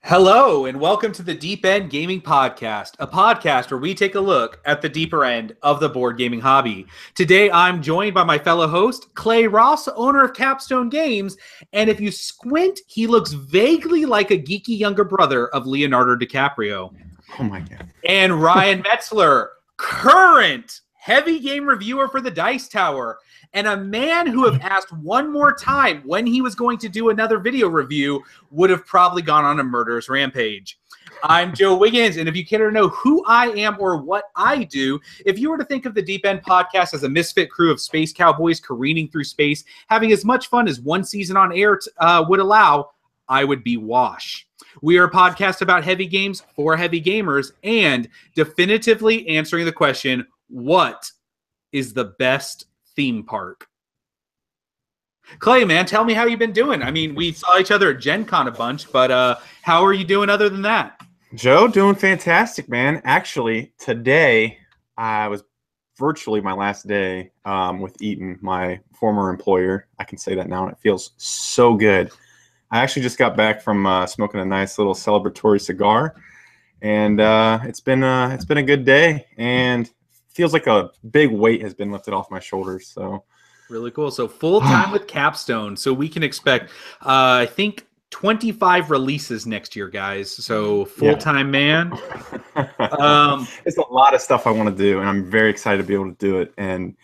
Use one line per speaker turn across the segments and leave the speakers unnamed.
Hello, and welcome to the Deep End Gaming Podcast, a podcast where we take a look at the deeper end of the board gaming hobby. Today, I'm joined by my fellow host, Clay Ross, owner of Capstone Games, and if you squint, he looks vaguely like a geeky younger brother of Leonardo DiCaprio.
Oh my God.
And Ryan Metzler, current heavy game reviewer for the Dice Tower, and a man who, if asked one more time when he was going to do another video review, would have probably gone on a murderous rampage. I'm Joe Wiggins, and if you care to know who I am or what I do, if you were to think of the Deep End Podcast as a misfit crew of space cowboys careening through space, having as much fun as one season on air would allow, I would be Wash. We are a podcast about heavy games for heavy gamers and definitively answering the question, what is the best theme park? Clay, man, tell me how you've been doing. I mean, we saw each other at Gen Con a bunch, but how are you doing other than that?
Joe, doing fantastic, man. Actually, today I was virtually my last day with Eaton, my former employer. I can say that now, and it feels so good. I actually just got back from smoking a nice little celebratory cigar, and it's been a good day, and feels like a big weight has been lifted off my shoulders. So
really cool. So full time with Capstone. So we can expect, I think, 25 releases next year, guys. So full time, man.
It's a lot of stuff I want to do, and I'm very excited to be able to do it. And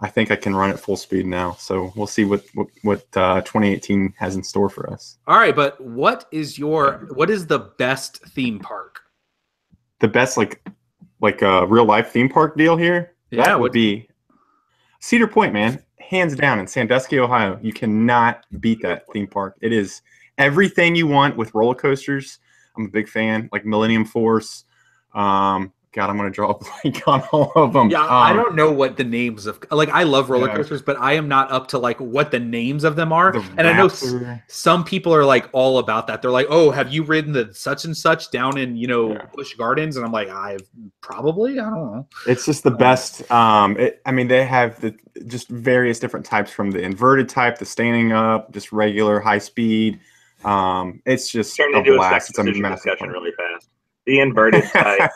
I think I can run at full speed now. So we'll see what 2018 has in store for us.
All right, but what is the best theme park?
The best, like a real life theme park deal here?
Yeah,
that would be Cedar Point, man. Hands down, in Sandusky, Ohio. You cannot beat that theme park. It is everything you want with roller coasters. I'm a big fan, like Millennium Force. God, I'm going to draw a blank on all of them.
Yeah, I don't know what the names of, I love roller coasters, but I am not up to what the names of them are. And I know some people are all about that. They're like, oh, have you ridden the such and such down in, Busch Gardens? And I'm like, I don't know.
It's just the best. They have just various different types, from the inverted type, the standing up, just regular high speed. It's just
a blast. It's a massive discussion really fast. The inverted type.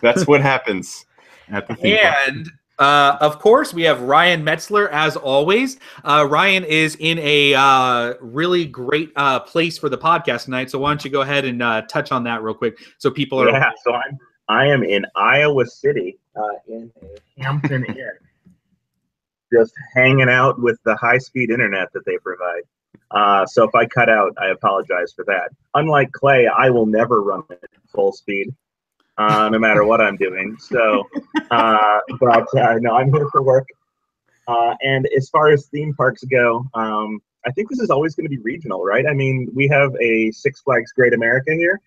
That's what happens at the theme park.
And of course, we have Ryan Metzler as always. Ryan is in a really great place for the podcast tonight. So why don't you go ahead and touch on that real quick, so people are.
Yeah. So I am in Iowa City in a Hampton Inn, just hanging out with the high-speed internet that they provide. So if I cut out, I apologize for that. Unlike Clay, I will never run at full speed. No matter what I'm doing. So, no, I'm here for work. And as far as theme parks go, I think this is always going to be regional, right? I mean, we have a Six Flags Great America here.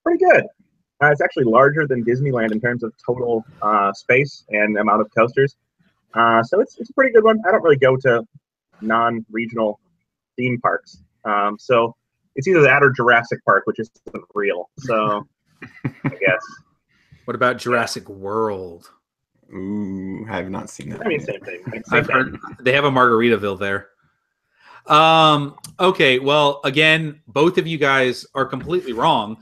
Pretty good. It's actually larger than Disneyland in terms of total space and amount of coasters. So it's a pretty good one. I don't really go to non-regional theme parks. So it's either that or Jurassic Park, which isn't real. So I guess.
What about Jurassic World?
Ooh, I have not seen that.
I mean, same thing.
I've heard they have a Margaritaville there. Okay, well, again, both of you guys are completely wrong,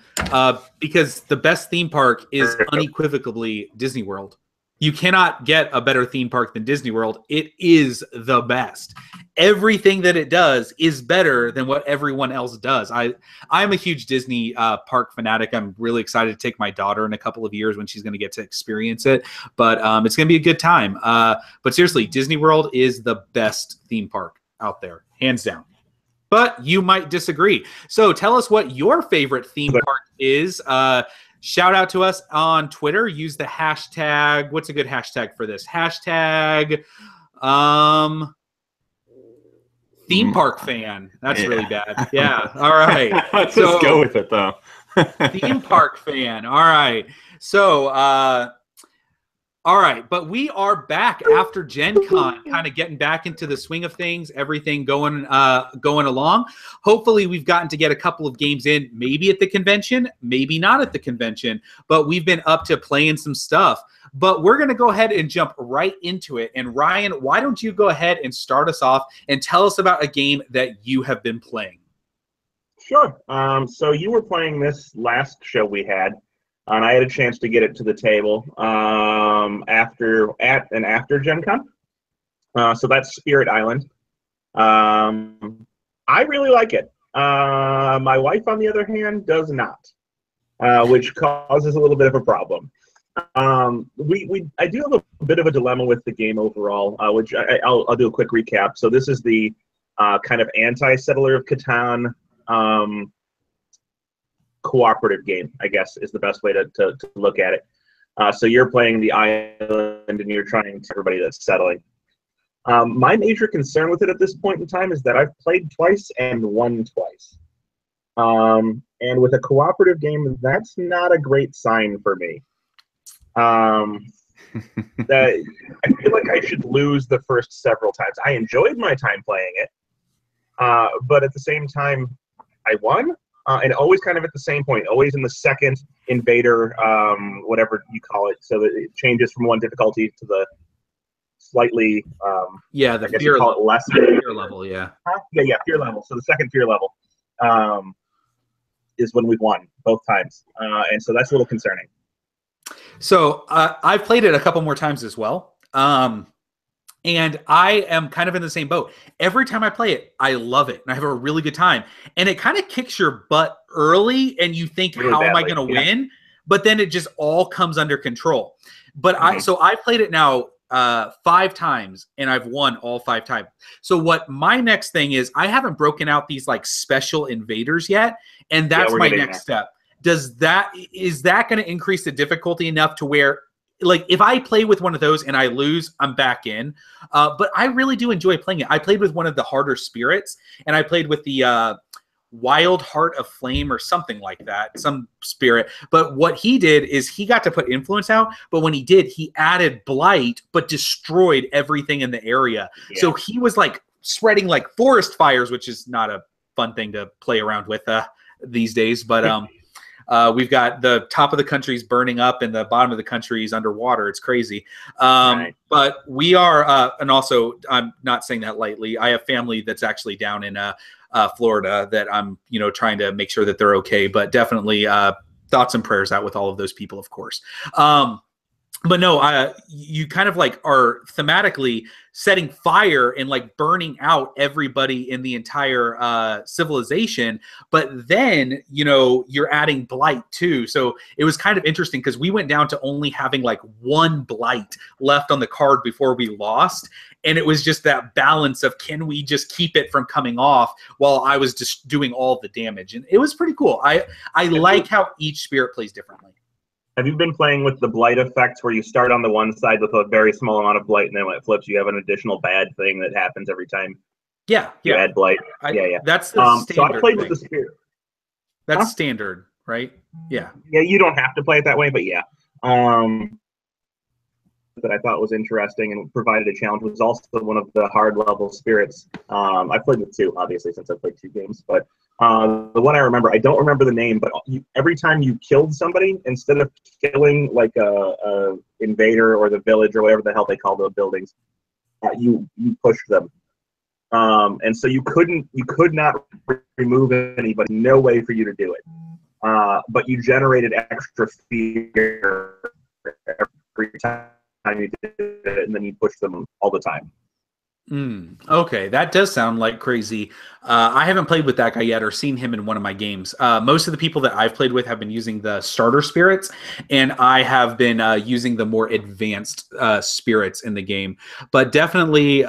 because the best theme park is unequivocally Disney World. You cannot get a better theme park than Disney World. It is the best. Everything that it does is better than what everyone else does. I'm a huge Disney park fanatic. I'm really excited to take my daughter in a couple of years when she's going to get to experience it. But it's going to be a good time. But seriously, Disney World is the best theme park out there, hands down. But you might disagree. So tell us what your favorite theme park is. Shout out to us on Twitter. Use the hashtag. What's a good hashtag for this? Hashtag theme park fan. That's really bad. Yeah. All right.
Let's just go with it, though.
Theme park fan. All right. So, all right, but we are back after Gen Con, kind of getting back into the swing of things, everything going along. Hopefully we've gotten to get a couple of games in, maybe at the convention, maybe not at the convention, but we've been up to playing some stuff. But we're going to go ahead and jump right into it. And Ryan, why don't you go ahead and start us off and tell us about a game that you have been playing?
Sure. So you were playing this last show we had, and I had a chance to get it to the table after Gen Con. So that's Spirit Island. I really like it. My wife, on the other hand, does not, which causes a little bit of a problem. I do have a bit of a dilemma with the game overall, which I'll do a quick recap. So this is the kind of anti-Settler of Catan cooperative game, I guess, is the best way to look at it. So you're playing the island and you're trying to everybody that's settling. My major concern with it at this point in time is that I've played twice and won twice. And with a cooperative game, that's not a great sign for me. That I feel like I should lose the first several times. I enjoyed my time playing it, but at the same time, I won, and always kind of at the same point, always in the second invader, whatever you call it. So that it changes from one difficulty to the slightly,
the
I guess
fear,
you call it less
fear level, yeah.
Fear level. So the second fear level is when we've won both times, and so that's a little concerning.
So I've played it a couple more times as well. And I am kind of in the same boat. Every time I play it, I love it. And I have a really good time. And it kind of kicks your butt early. And you think, really how badly. Am I going to win? But then it just all comes under control. But I played it now 5 times. And I've won all 5 times. So what my next thing is, I haven't broken out these like special invaders yet. And that's my next step. Is that going to increase the difficulty enough to where, like, if I play with one of those and I lose, I'm back in. But I really do enjoy playing it. I played with one of the harder spirits, and I played with the Wild Heart of Flame or something like that, some spirit. But what he did is he got to put influence out, but when he did, he added blight, but destroyed everything in the area. Yeah. So he was like spreading like forest fires, which is not a fun thing to play around with these days. But we've got the top of the country's burning up and the bottom of the country is underwater. It's crazy. Right. But we are, and also I'm not saying that lightly. I have family that's actually down in Florida that I'm, trying to make sure that they're okay. But definitely thoughts and prayers out with all of those people, of course. But no, you kind of like are thematically setting fire and like burning out everybody in the entire civilization. But then, you're adding blight too. So it was kind of interesting because we went down to only having like 1 blight left on the card before we lost. And it was just that balance of, can we just keep it from coming off while I was just doing all the damage? And it was pretty cool. I like how each spirit plays differently.
Have you been playing with the blight effects where you start on the one side with a very small amount of blight, and then when it flips, you have an additional bad thing that happens every time you add blight? Yeah.
That's the standard
so I played
thing.
with the spirit.
That's standard, right? Yeah.
Yeah, you don't have to play it that way, but yeah. That I thought was interesting and provided a challenge was also one of the hard level spirits. I played with 2, obviously, since I played 2 games, but the one I remember, I don't remember the name, but every time you killed somebody, instead of killing like a invader or the village or whatever the hell they call those buildings, you pushed them. And so you could not remove anybody, no way for you to do it. But you generated extra fear every time you did it, and then you push them all the time.
Okay, that does sound like crazy. I haven't played with that guy yet or seen him in one of my games. Most of the people that I've played with have been using the starter spirits, and I have been using the more advanced spirits in the game. But definitely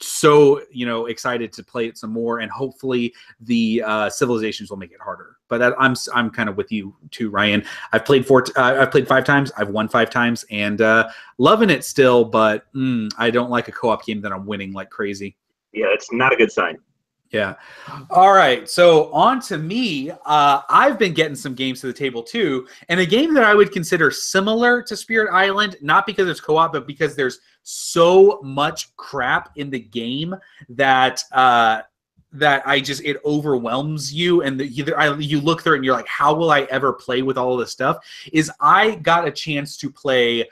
so excited to play it some more, and hopefully the civilizations will make it harder. But I'm kind of with you too, Ryan. I've played 5 times. I've won 5 times, and loving it still. But I don't like a co-op game that I'm winning like crazy.
Yeah, it's not a good sign.
Yeah. All right. So on to me. I've been getting some games to the table too, and a game that I would consider similar to Spirit Island, not because it's co-op, but because there's so much crap in the game that it overwhelms you, and you look through it and you're like, how will I ever play with all of this stuff? Is I got a chance to play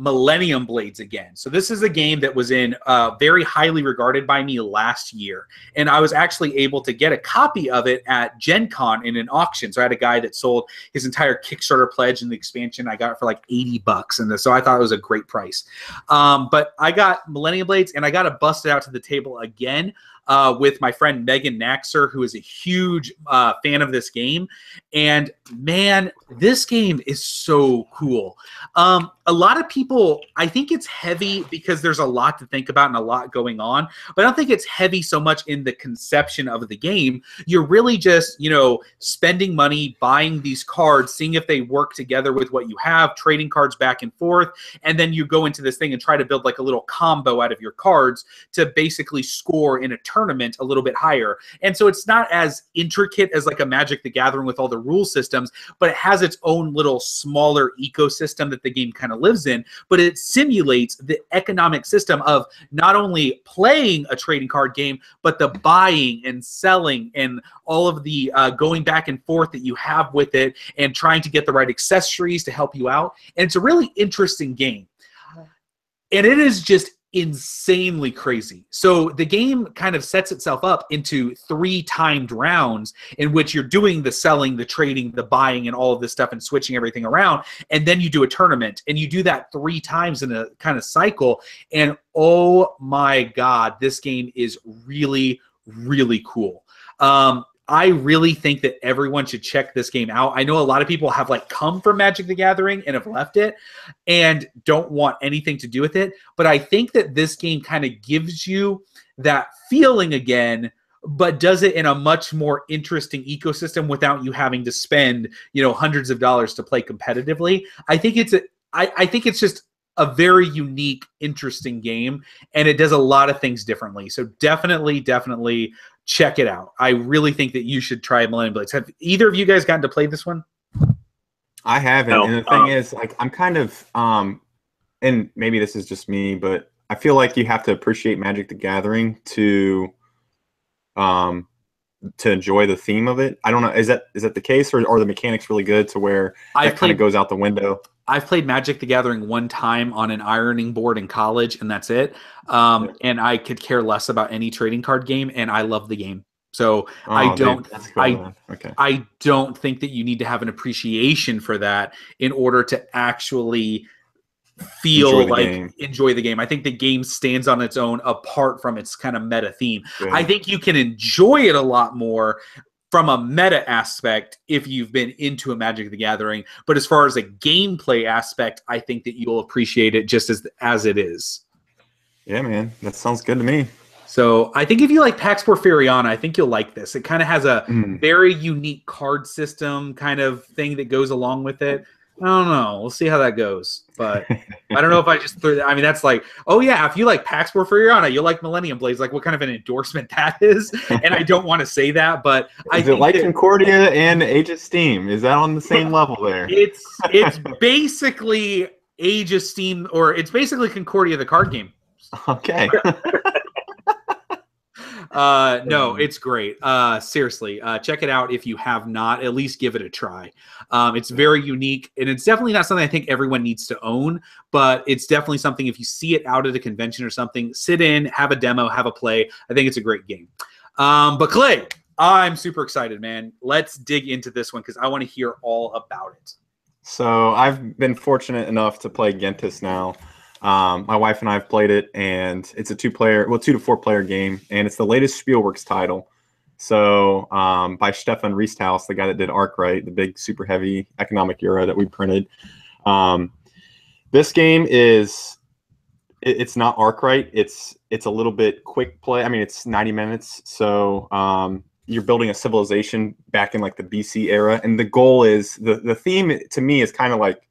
Millennium Blades again. So this is a game that was in very highly regarded by me last year, and I was actually able to get a copy of it at Gen Con in an auction. So I had a guy that sold his entire Kickstarter pledge and the expansion. I got it for like $80, and so I thought it was a great price. But I got Millennium Blades, and I got to bust it out to the table again with my friend Megan Naxer, who is a huge fan of this game. And man, this game is so cool. A lot of people, I think it's heavy because there's a lot to think about and a lot going on, but I don't think it's heavy so much in the conception of the game. You're really just, you know, spending money, buying these cards, seeing if they work together with what you have, trading cards back and forth, and then you go into this thing and try to build like a little combo out of your cards to basically score in a tournament a little bit higher. And so it's not as intricate as like a Magic the Gathering with all the rule systems, but it has its own little smaller ecosystem that the game kind of lives in, but it simulates the economic system of not only playing a trading card game, but the buying and selling and all of the going back and forth that you have with it and trying to get the right accessories to help you out. And it's a really interesting game. And it is just insanely crazy. So the game kind of sets itself up into 3 timed rounds in which you're doing the selling, the trading, the buying, and all of this stuff and switching everything around. And then you do a tournament, and you do that 3 times in a kind of cycle. And oh my God, this game is really, really cool. I really think that everyone should check this game out. I know a lot of people have like come from Magic the Gathering and have left it and don't want anything to do with it. But I think that this game kind of gives you that feeling again, but does it in a much more interesting ecosystem without you having to spend, you know, hundreds of dollars to play competitively. I think it's just a very unique, interesting game, and it does a lot of things differently. So definitely check it out. I really think that you should try Millennium Blades. Have either of you guys gotten to play this one?
I haven't.
No.
And the thing is, like, I'm kind of, and maybe this is just me, but I feel like you have to appreciate Magic the Gathering to enjoy the theme of it. I don't know. Is that the case, or are the mechanics really good to where that kind of goes out the window?
I've played Magic the Gathering one time on an ironing board in college, and that's it. And I could care less about any trading card game, and I love the game. So I don't think that you need to have an appreciation for that in order to actually feel enjoy the game. I think the game stands on its own apart from its kind of meta theme. Good. I think you can enjoy it a lot more from a meta aspect if you've been into a Magic the Gathering. But as far as a gameplay aspect, I think that you'll appreciate it just as it is.
Yeah, man. That sounds good to me.
So I think if you like Pax Porfiriana, I think you'll like this. It kind of has a very unique card system kind of thing that goes along with it. I don't know. We'll see how that goes. But I don't know if I just threw that. I mean, that's like, oh, yeah, if you like Pax Porfiriana, you'll like Millennium Blades. Like, what kind of an endorsement that is? And I don't want to say that, but
is it like Concordia and Age of Steam? Is that on the same level there?
It's basically Age of Steam, or it's basically Concordia, the card game.
Okay.
No, it's great. Seriously, check it out if you have not. At least give it a try. It's very unique, and it's definitely not something I think everyone needs to own, but it's definitely something if you see it out at a convention or something, sit in, have a demo, have a play. I think it's a great game. But Clay, I'm super excited, man. Let's dig into this one because I want to hear all about it.
So I've been fortunate enough to play Gentis now. My wife and I have played it, and it's a 2 to 4 player game, and it's the latest Spielworks title. So by Stefan Riesthaus, the guy that did Arkwright, the big super heavy economic euro that we printed. This game it's not Arkwright. It's a little bit quick play. I mean, it's 90 minutes. So you're building a civilization back in like the BC era, and the goal is the theme to me is kind of like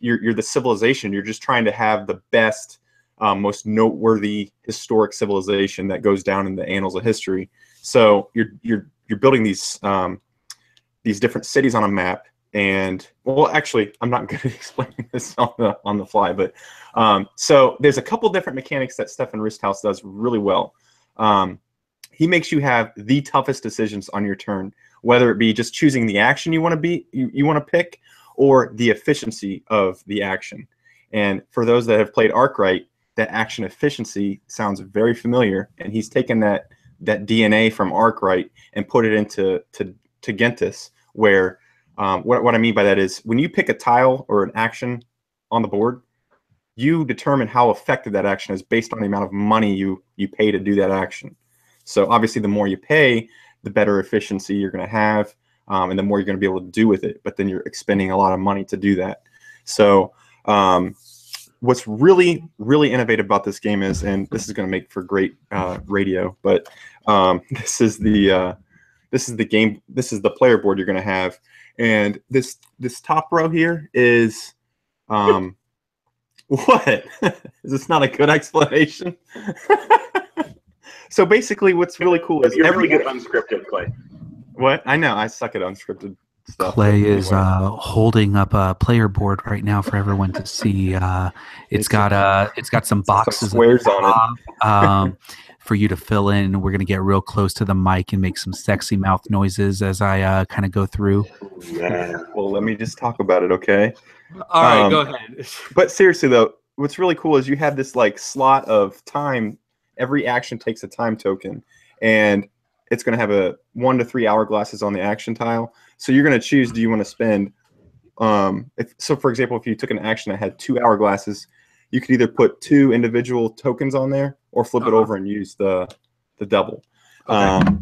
you're the civilization. You're just trying to have the best, most noteworthy historic civilization that goes down in the annals of history. So you're building these different cities on a map. And well, actually, I'm not good at explaining this on the fly, but so there's a couple different mechanics that Stefan Riesthaus does really well. He makes you have the toughest decisions on your turn, whether it be just choosing the action you want to pick, or the efficiency of the action. And for those that have played Arkwright, that action efficiency sounds very familiar. And he's taken that DNA from Arkwright and put it into Gentis, where what I mean by that is when you pick a tile or an action on the board, you determine how effective that action is based on the amount of money you pay to do that action. So obviously, the more you pay, the better efficiency you're going to have, and the more you're going to be able to do with it. But then you're expending a lot of money to do that. So what's really, really innovative about this game is, and this is going to make for great radio, but this is the player board you're going to have, and this top row here is what? Is this not a good explanation? So basically, what's really cool is
you're really good unscripted, Clay.
What? I know I suck at unscripted stuff.
Clay is holding up a player board right now for everyone to see. It's got some boxes,
some squares on it
for you to fill in. We're gonna get real close to the mic and make some sexy mouth noises as I kind of go through.
Yeah.
Well, let me just talk about it, okay?
All right, go ahead.
But seriously though, what's really cool is you have this like slot of time. Every action takes a time token, and it's going to have a 1 to 3 hourglasses on the action tile. So you're going to choose, do you want to spend, for example, if you took an action that had 2 hourglasses, you could either put 2 individual tokens on there or flip it over and use the double. Okay.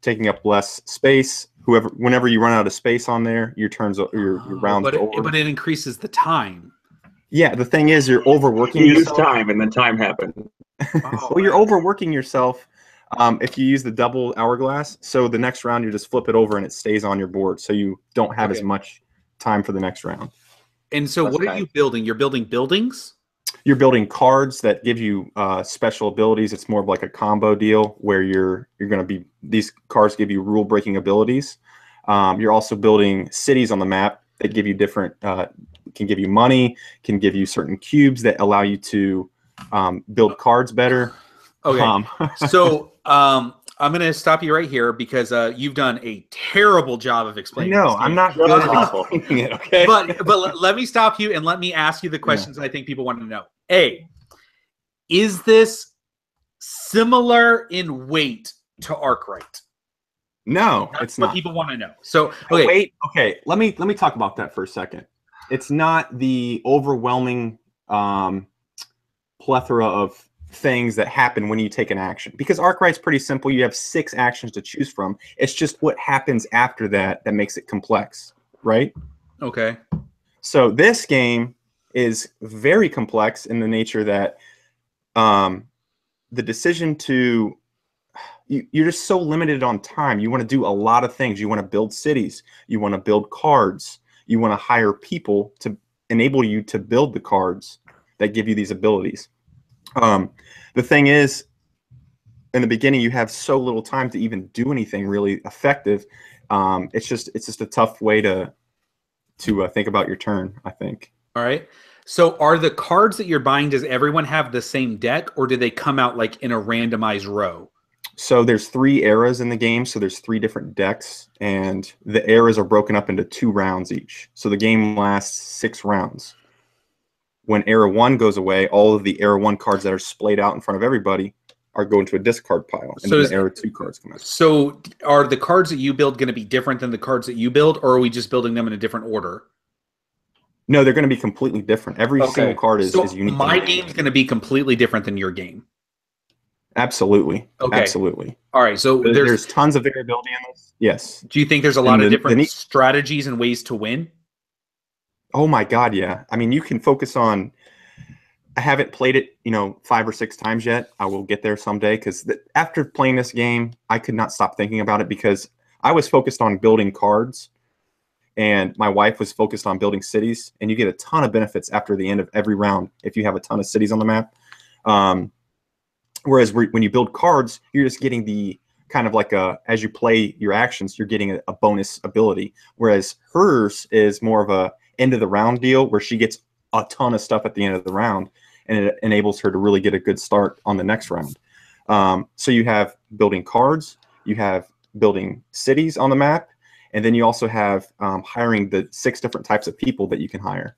Taking up less space. Whenever you run out of space on there, your rounds over.
But it increases the time.
Yeah, the thing is, you're overworking
you
yourself.
Use time, and then time happens.
Well, you're overworking yourself if you use the double hourglass. So the next round, you just flip it over and it stays on your board. So you don't have as much time for the next round.
And so what are you building? You're building buildings?
You're building cards that give you special abilities. It's more of like a combo deal where you're going to be, these cards give you rule breaking abilities. You're also building cities on the map that give you different, can give you money, can give you certain cubes that allow you to build cards better.
Okay. So I'm going to stop you right here because you've done a terrible job of explaining.
No, I'm not good at explaining it. Okay.
But let me stop you and let me ask you the questions I think people want to know. A, is this similar in weight to Arkwright?
No,
That's
it's
what
not.
people want to know. So okay.
Okay. Let me talk about that for a second. It's not the overwhelming plethora of things that happen when you take an action, because Arkwright's pretty simple. You have 6 actions to choose from. It's just what happens after that makes it complex, right?
Okay.
So this game is very complex in the nature that the decision to you're just so limited on time. You want to do a lot of things. You want to build cities. You want to build cards. You want to hire people to enable you to build the cards that give you these abilities. The thing is, in the beginning, you have so little time to even do anything really effective. It's just a tough way to think about your turn, I think.
All right. So are the cards that you're buying, does everyone have the same deck, or do they come out like in a randomized row?
So there's 3 eras in the game. So there's 3 different decks, and the eras are broken up into 2 rounds each. So the game lasts 6 rounds. When era 1 goes away, all of the era 1 cards that are splayed out in front of everybody are going to a discard pile, and then the era 2 cards come out.
So are the cards that you build going to be different than the cards that you build, or are we just building them in a different order?
No, they're going to be completely different. Every single card is unique.
My game's going to be completely different than your game.
Absolutely.
Okay.
Absolutely.
All right. So
there's tons of variability in this. Yes.
Do you think there's a lot of different strategies and ways to win?
Oh my God, yeah. I mean, you can focus on. I haven't played it, 5 or 6 times yet. I will get there someday, because after playing this game, I could not stop thinking about it, because I was focused on building cards, and my wife was focused on building cities, and you get a ton of benefits after the end of every round if you have a ton of cities on the map. Whereas when you build cards, you're just getting the kind of like as you play your actions, you're getting a bonus ability. Whereas hers is more of a end of the round deal, where she gets a ton of stuff at the end of the round, and it enables her to really get a good start on the next round. So you have building cards, you have building cities on the map, and then you also have hiring the 6 different types of people that you can hire.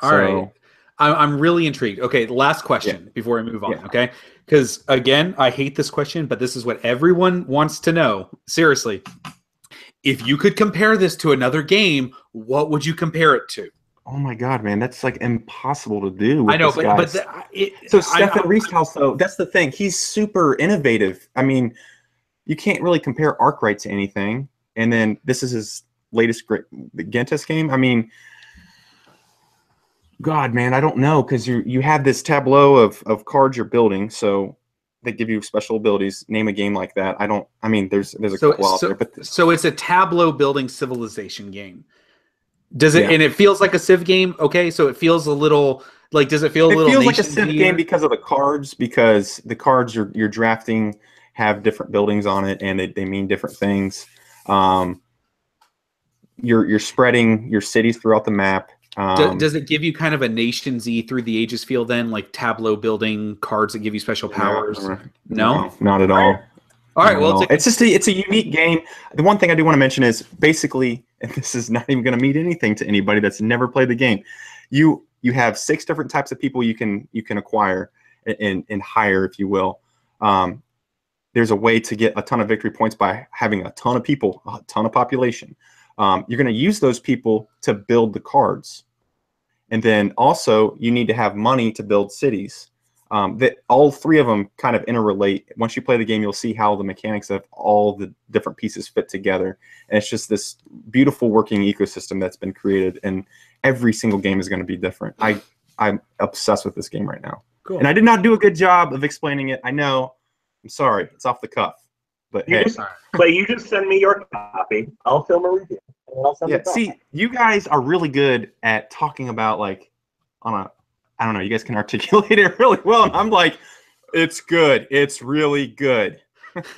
All right. I'm really intrigued. Okay, last question before I move on.
Yeah.
Okay, because again, I hate this question, but this is what everyone wants to know. Seriously, if you could compare this to another game, what would you compare it to?
Oh my God, man, that's like impossible to do with
I know,
this guy. So Stefan Riesthaus, though, that's the thing. He's super innovative. I mean, you can't really compare Arkwright to anything. And then this is his latest Gentis game. I mean, God, man, I don't know, because you have this tableau of cards you're building, so they give you special abilities. Name a game like that. I mean, there's a couple out there, but
so it's a tableau building civilization game. Does it?
Yeah.
And it feels like a Civ game. Okay, so it feels a little like. Does it feel a little?
It feels like a Civ game because of the cards. Because the cards you're drafting have different buildings on it, and they mean different things. You're spreading your cities throughout the map.
Does it give you kind of a Nation-y through the ages feel then, like tableau building cards that give you special powers? No,
not at all.
All right, well,
it's a unique game. The one thing I do want to mention is basically, and this is not even going to mean anything to anybody that's never played the game. You have 6 different types of people you can acquire and hire, if you will. There's a way to get a ton of victory points by having a ton of people, a ton of population. You're going to use those people to build the cards, and then also you need to have money to build cities. That all 3 of them kind of interrelate. Once you play the game, you'll see how the mechanics of all the different pieces fit together. And it's just this beautiful working ecosystem that's been created, and every single game is going to be different. I'm obsessed with this game right now.
Cool.
And I did not do a good job of explaining it. I know. I'm sorry. It's off the cuff. But hey.
Clay, you just send me your copy. I'll film a review. And I'll send it back.
See, you guys are really good at talking about, like, I don't know, you guys can articulate it really well. And I'm like, it's good. It's really good.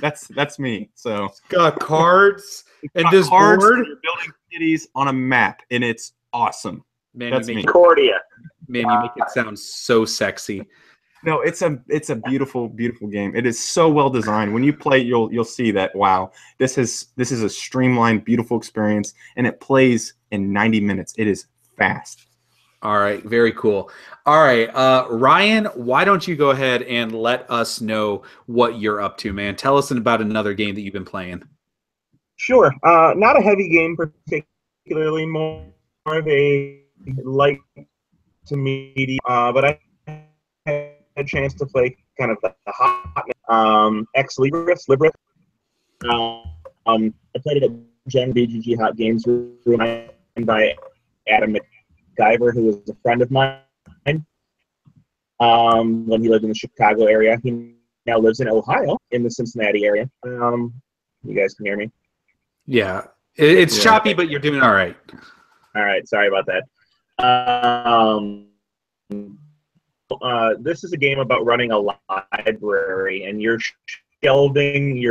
That's me. So
it's got cards and this
cards
board.
You're building cities on a map, and it's awesome.
Man,
that's
me. Cordia.
Man, you make it sound so sexy.
No, it's a beautiful, beautiful game. It is so well designed. When you play, you'll see that, wow, this is a streamlined, beautiful experience, and it plays in 90 minutes. It is fast.
All right, very cool. All right, Ryan, why don't you go ahead and let us know what you're up to, man? Tell us about another game that you've been playing.
Sure. Not a heavy game particularly, more of a light to medium, but I had a chance to play kind of the hot Ex Libris. I played it at Gen BGG Hot Games run by Adam McGyver, who was a friend of mine when he lived in the Chicago area. He now lives in Ohio, in the Cincinnati area. You guys can hear me?
Yeah. It's choppy, but you're doing all right.
All right. Sorry about that. This is a game about running a library, and you're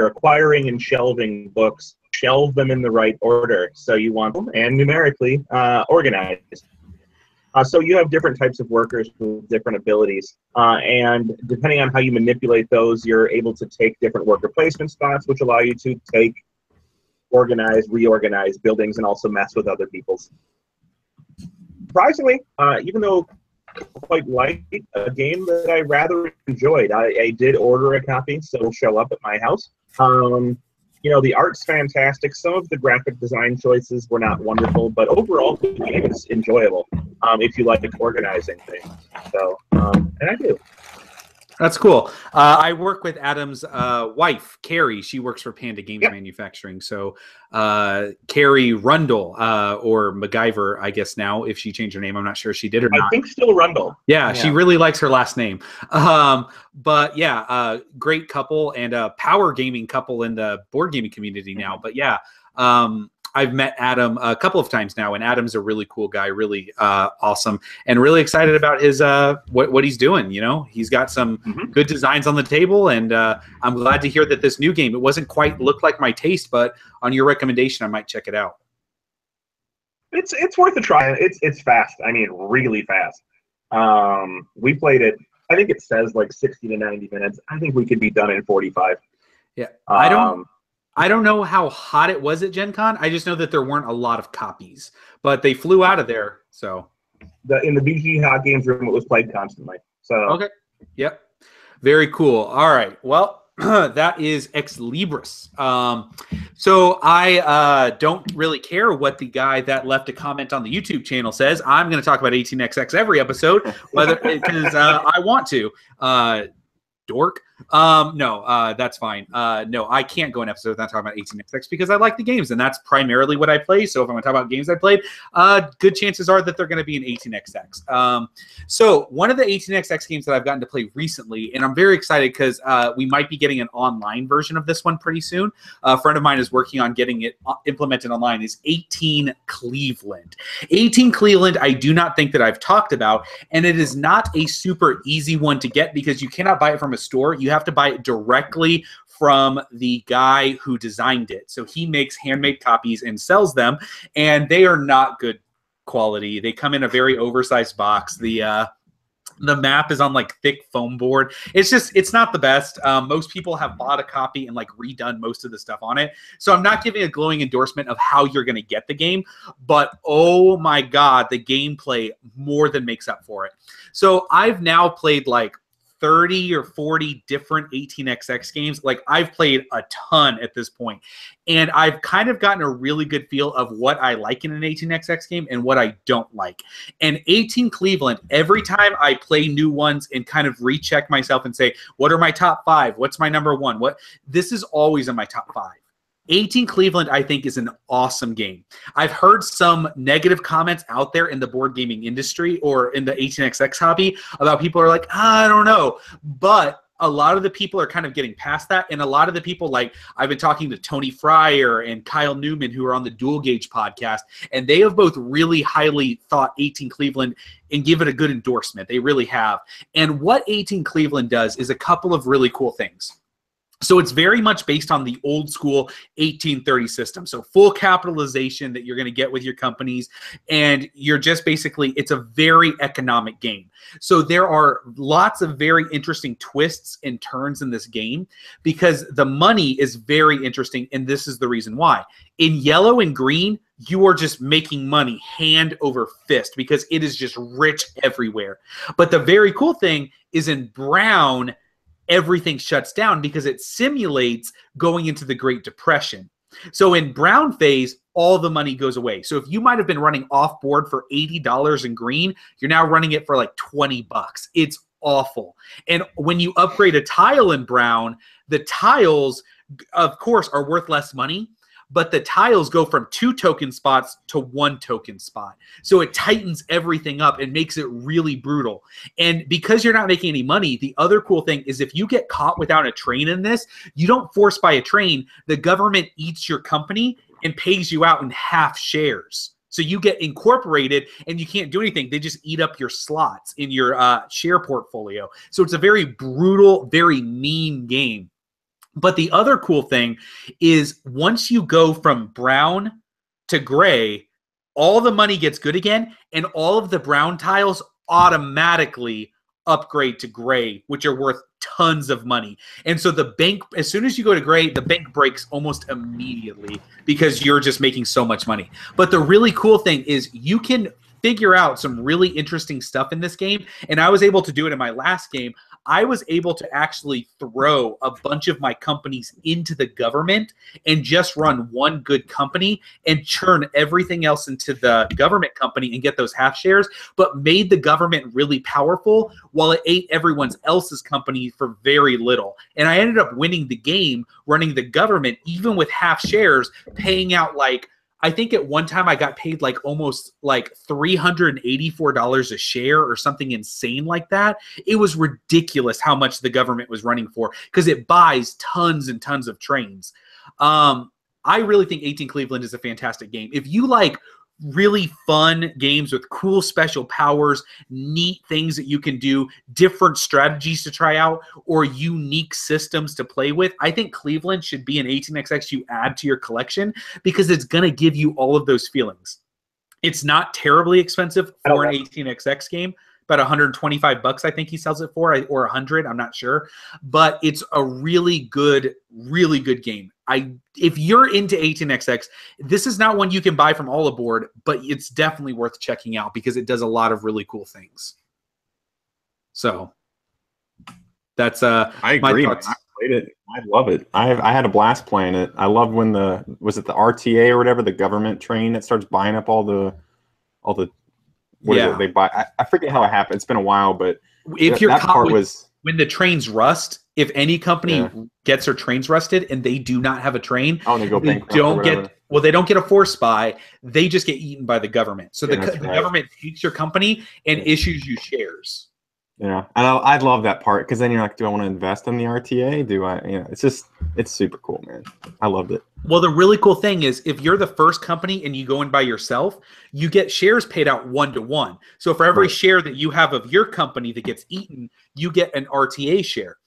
acquiring and shelving books. Shelve them in the right order, so you want them, and numerically organized. So you have different types of workers with different abilities, and depending on how you manipulate those, you're able to take different worker placement spots, which allow you to take, organize, reorganize buildings, and also mess with other people's. Surprisingly, even though quite light, a game that I rather enjoyed. I did order a copy, so it'll show up at my house. The art's fantastic. Some of the graphic design choices were not wonderful, but overall, the game is enjoyable if you like organizing things. So, and I do.
That's cool. I work with Adam's wife, Carrie. She works for Panda Games Manufacturing. So Carrie Rundle, or MacGyver, I guess now, if she changed her name. I'm not sure if she did or not.
I think still Rundle.
Yeah, she really likes her last name. But yeah, great couple, and a power gaming couple in the board gaming community now. But yeah, I've met Adam a couple of times now, and Adam's a really cool guy, really awesome, and really excited about his what he's doing. He's got some good designs on the table, and I'm glad to hear that this new game, it wasn't quite look like my taste, but on your recommendation, I might check it out.
It's worth a try. It's fast. I mean, really fast. We played it. I think it says like 60 to 90 minutes. I think we could be done in 45.
Yeah, I don't know how hot it was at Gen Con. I just know that there weren't a lot of copies, but they flew out of there. So
in the BG Hot Games room, it was played constantly. So
okay, yep, very cool. All right, well. That is Ex Libris. So I don't really care what the guy that left a comment on the YouTube channel says. I'm going to talk about 18xx every episode, whether because I want to. Dork. No, that's fine. No, I can't go an episode without talking about 18xx because I like the games, and that's primarily what I play. So if I'm going to talk about games I played, good chances are that they're going to be an 18xx. So one of the 18xx games that I've gotten to play recently, and I'm very excited because we might be getting an online version of this one pretty soon. A friend of mine is working on getting it implemented online. Is 18 Cleveland. 18 Cleveland, I do not think that I've talked about, and it is not a super easy one to get because you cannot buy it from a store. You have to buy it directly from the guy who designed it. So he makes handmade copies and sells them, and they are not good quality. They come in a very oversized box. The map is on like thick foam board. It's not the best. Most people have bought a copy and like redone most of the stuff on it. So I'm not giving a glowing endorsement of how you're going to get the game, but oh my God, the gameplay more than makes up for it. So I've now played like 30 or 40 different 18xx games. Like I've played a ton at this point, and I've kind of gotten a really good feel of what I like in an 18xx game and what I don't like. And 18 Cleveland, every time I play new ones and kind of recheck myself and say, what are my top 5? What's my number 1? This is always in my top 5. 18 Cleveland, I think, is an awesome game. I've heard some negative comments out there in the board gaming industry or in the 18xx hobby about people are like, I don't know. But a lot of the people are kind of getting past that. And a lot of the people, like I've been talking to Tony Fryer and Kyle Newman, who are on the Dual Gauge podcast, and they have both really highly thought 18 Cleveland and give it a good endorsement. They really have. And what 18 Cleveland does is a couple of really cool things. So it's very much based on the old school 1830 system. So full capitalization that you're going to get with your companies. And you're just basically, it's a very economic game. So there are lots of very interesting twists and turns in this game because the money is very interesting. And this is the reason why. In yellow and green, you are just making money hand over fist because it is just rich everywhere. But the very cool thing is in brown, everything shuts down because it simulates going into the Great Depression. So in brown phase, all the money goes away. So if you might have been running off board for $80 in green, you're now running it for like $20. It's awful. And when you upgrade a tile in brown, the tiles, of course, are worth less money, but the tiles go from 2 token spots to 1 token spot. So it tightens everything up and makes it really brutal. And because you're not making any money, the other cool thing is if you get caught without a train in this, you don't force buy a train. The government eats your company and pays you out in half shares. So you get incorporated and you can't do anything. They just eat up your slots in your share portfolio. So it's a very brutal, very mean game. But the other cool thing is once you go from brown to gray, all the money gets good again, and all of the brown tiles automatically upgrade to gray, which are worth tons of money. And so the bank, as soon as you go to gray, the bank breaks almost immediately because you're just making so much money. But the really cool thing is you can figure out some really interesting stuff in this game, and I was able to do it in my last game. I was able to actually throw a bunch of my companies into the government and just run one good company and churn everything else into the government company and get those half shares, but made the government really powerful while it ate everyone else's company for very little. And I ended up winning the game running the government, even with half shares, paying out like, I think at one time I got paid like almost like $384 a share or something insane like that. It was ridiculous how much the government was running for because it buys tons and tons of trains. I really think 18 Cleveland is a fantastic game. If you like really fun games with cool special powers, neat things that you can do, different strategies to try out, or unique systems to play with, I think Cleveland should be an 18xx you add to your collection because it's going to give you all of those feelings. It's not terribly expensive for an 18xx game. About $125, I think he sells it for, or $100, I'm not sure. But it's a really good game. if you're into 18xx, this is not one you can buy from all aboard, but it's definitely worth checking out because it does a lot of really cool things. So that's
I agree. I played it. I love it. I had a blast playing it. I loved when was it the RTA or whatever, the government train that starts buying up all the what is it they buy. I forget how it happened. It's been a while, but
if you're
that part was
when the trains rust. If any company gets their trains rusted and they do not have a train,
they go bankrupt.
They don't get a force buy. They just get eaten by the government. So the government takes your company and issues you shares.
Yeah, and I love that part because then you're like, do I want to invest in the RTA? Do I? It's super cool, man. I loved it.
Well, the really cool thing is if you're the first company and you go in by yourself, you get shares paid out 1-to-1. So for every share that you have of your company that gets eaten, you get an RTA share.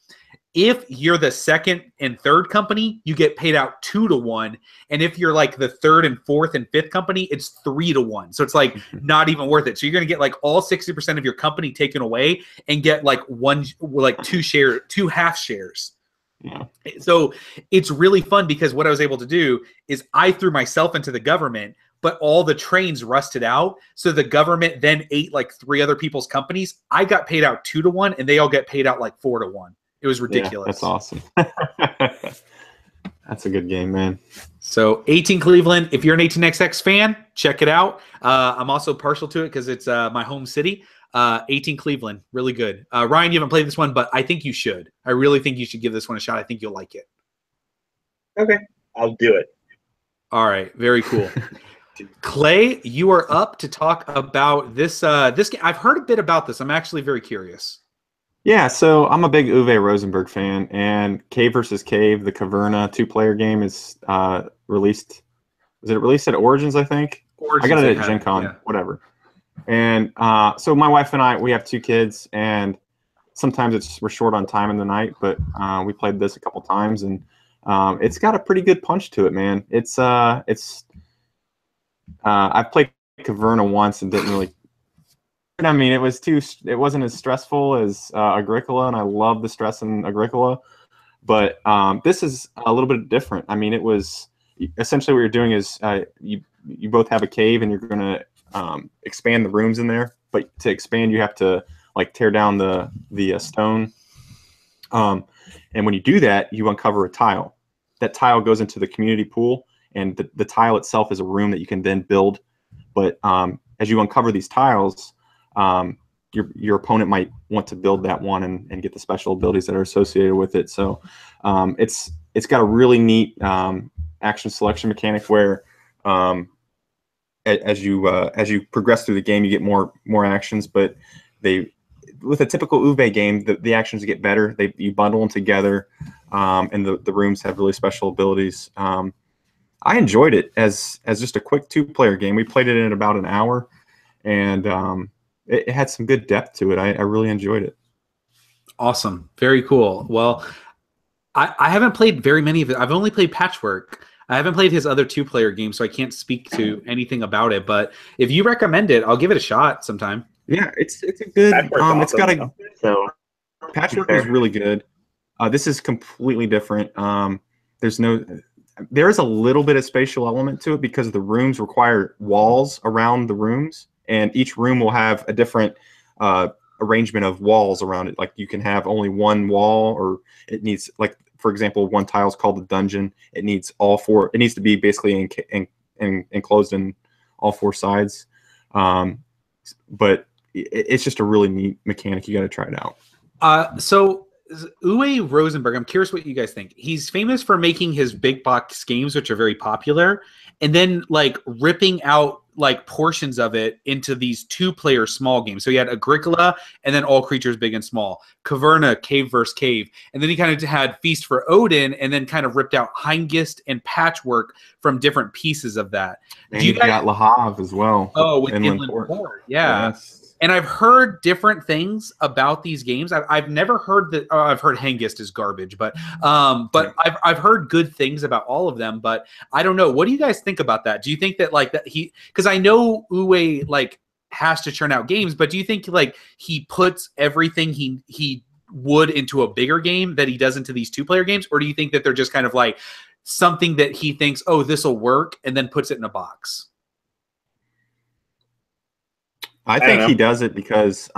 If you're the second and third company, you get paid out 2-to-1. And if you're like the third and fourth and fifth company, it's 3-to-1. So it's like not even worth it. So you're going to get like all 60% of your company taken away and get like two half shares.
Yeah.
So it's really fun because what I was able to do is I threw myself into the government, but all the trains rusted out. So the government then ate like 3 other people's companies. I got paid out 2-to-1 and they all get paid out like 4-to-1. It was ridiculous.
Yeah, that's awesome. That's a good game, man.
So 18 Cleveland, if you're an 18xx fan, check it out. I'm also partial to it because it's my home city. 18 Cleveland, really good. Ryan, you haven't played this one, but I think you should. I really think you should give this one a shot. I think you'll like it.
Okay, I'll do it.
All right, very cool. Clay, you are up to talk about this game. I've heard a bit about this. I'm actually very curious.
Yeah, so I'm a big Uwe Rosenberg fan, and Cave vs. Cave, the Caverna 2-player game, is released. Was it released at Origins, I think?
Origins,
I got it at Gen Con, whatever. And so my wife and I, we have 2 kids, and sometimes we're short on time in the night, but we played this a couple times, and it's got a pretty good punch to it, man. I've played Caverna once and didn't really. I mean, it wasn't as stressful as Agricola, and I love the stress in Agricola, but this is a little bit different. I mean, it was essentially what you're doing is you both have a cave, and you're going to expand the rooms in there. But to expand, you have to like tear down the stone, and when you do that, you uncover a tile. That tile goes into the community pool, and the tile itself is a room that you can then build. But as you uncover these tiles, your opponent might want to build that one and get the special abilities that are associated with it. So it's got a really neat action selection mechanic where as you progress through the game, you get more actions. But with a typical Uwe game, the actions get better. You bundle them together, and the rooms have really special abilities. I enjoyed it as just a quick 2-player game. We played it in about an hour, and it had some good depth to it. I really enjoyed it.
Awesome. Very cool. Well, I haven't played very many of it. I've only played Patchwork. I haven't played his other 2-player games, so I can't speak to anything about it. But if you recommend it, I'll give it a shot sometime.
Yeah, it's a good. It's got a. So Patchwork is really good. This is completely different. There is a little bit of spatial element to it because the rooms require walls around the rooms. And each room will have a different arrangement of walls around it. Like you can have only one wall, or it needs, like, for example, one tile is called the dungeon. It needs all 4. It needs to be basically enclosed in all 4 sides. But it's just a really neat mechanic. You got to try it out.
So Uwe Rosenberg, I'm curious what you guys think. He's famous for making his big box games, which are very popular, and then like ripping out like portions of it into these 2-player small games. So he had Agricola and then All Creatures Big and Small, Caverna, Cave vs. Cave, and then he kind of had Feast for Odin, and then kind of ripped out Hengist and Patchwork from different pieces of that.
And you got Le Havre as well.
Oh, with Inland Port. Yeah. Yes. And I've heard different things about these games. I've never heard that. I've heard Hengist is garbage, but I've heard good things about all of them. But I don't know. What do you guys think about that? Do you think that like that because I know Uwe like has to churn out games, but do you think like he puts everything he would into a bigger game that he does into these 2-player games, or do you think that they're just kind of like something that he thinks, oh, this will work, and then puts it in a box?
I think he does it because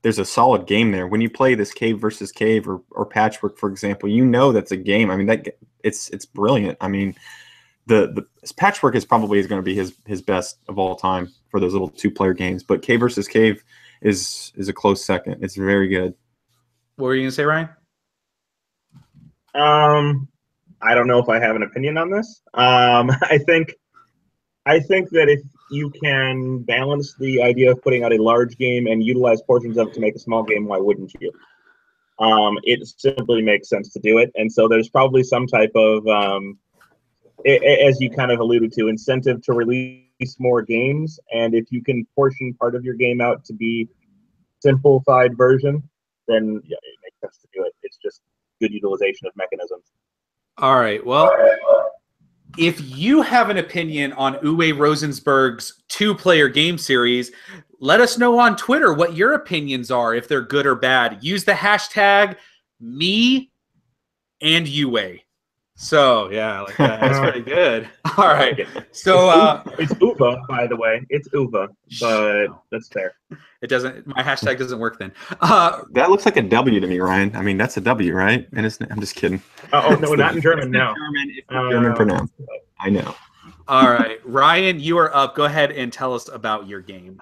there's a solid game there. When you play this cave versus cave or patchwork, for example, you know that's a game. I mean, that it's brilliant. I mean, the patchwork is probably going to be his best of all time for those little 2-player games. But cave versus cave is a close second. It's very good.
What were you gonna say, Ryan?
I don't know if I have an opinion on this. I think that if you can balance the idea of putting out a large game and utilize portions of it to make a small game, why wouldn't you? It simply makes sense to do it. And so there's probably some type of, as you kind of alluded to, incentive to release more games. And if you can portion part of your game out to be simplified version, then yeah, it makes sense to do it. It's just good utilization of mechanisms.
All right. Well, if you have an opinion on Uwe Rosensberg's 2-player game series, let us know on Twitter what your opinions are, if they're good or bad. Use the hashtag #MeAndUwe. So, yeah, like that. That's pretty good. All right. So
it's Uva, by the way. It's Uva, but that's fair.
It doesn't. My hashtag doesn't work then.
That looks like a W to me, Ryan. I mean, that's a W, right? And I'm just kidding.
Oh no, not in German. No,
German pronounced. I know.
All right, Ryan, you are up. Go ahead and tell us about your game.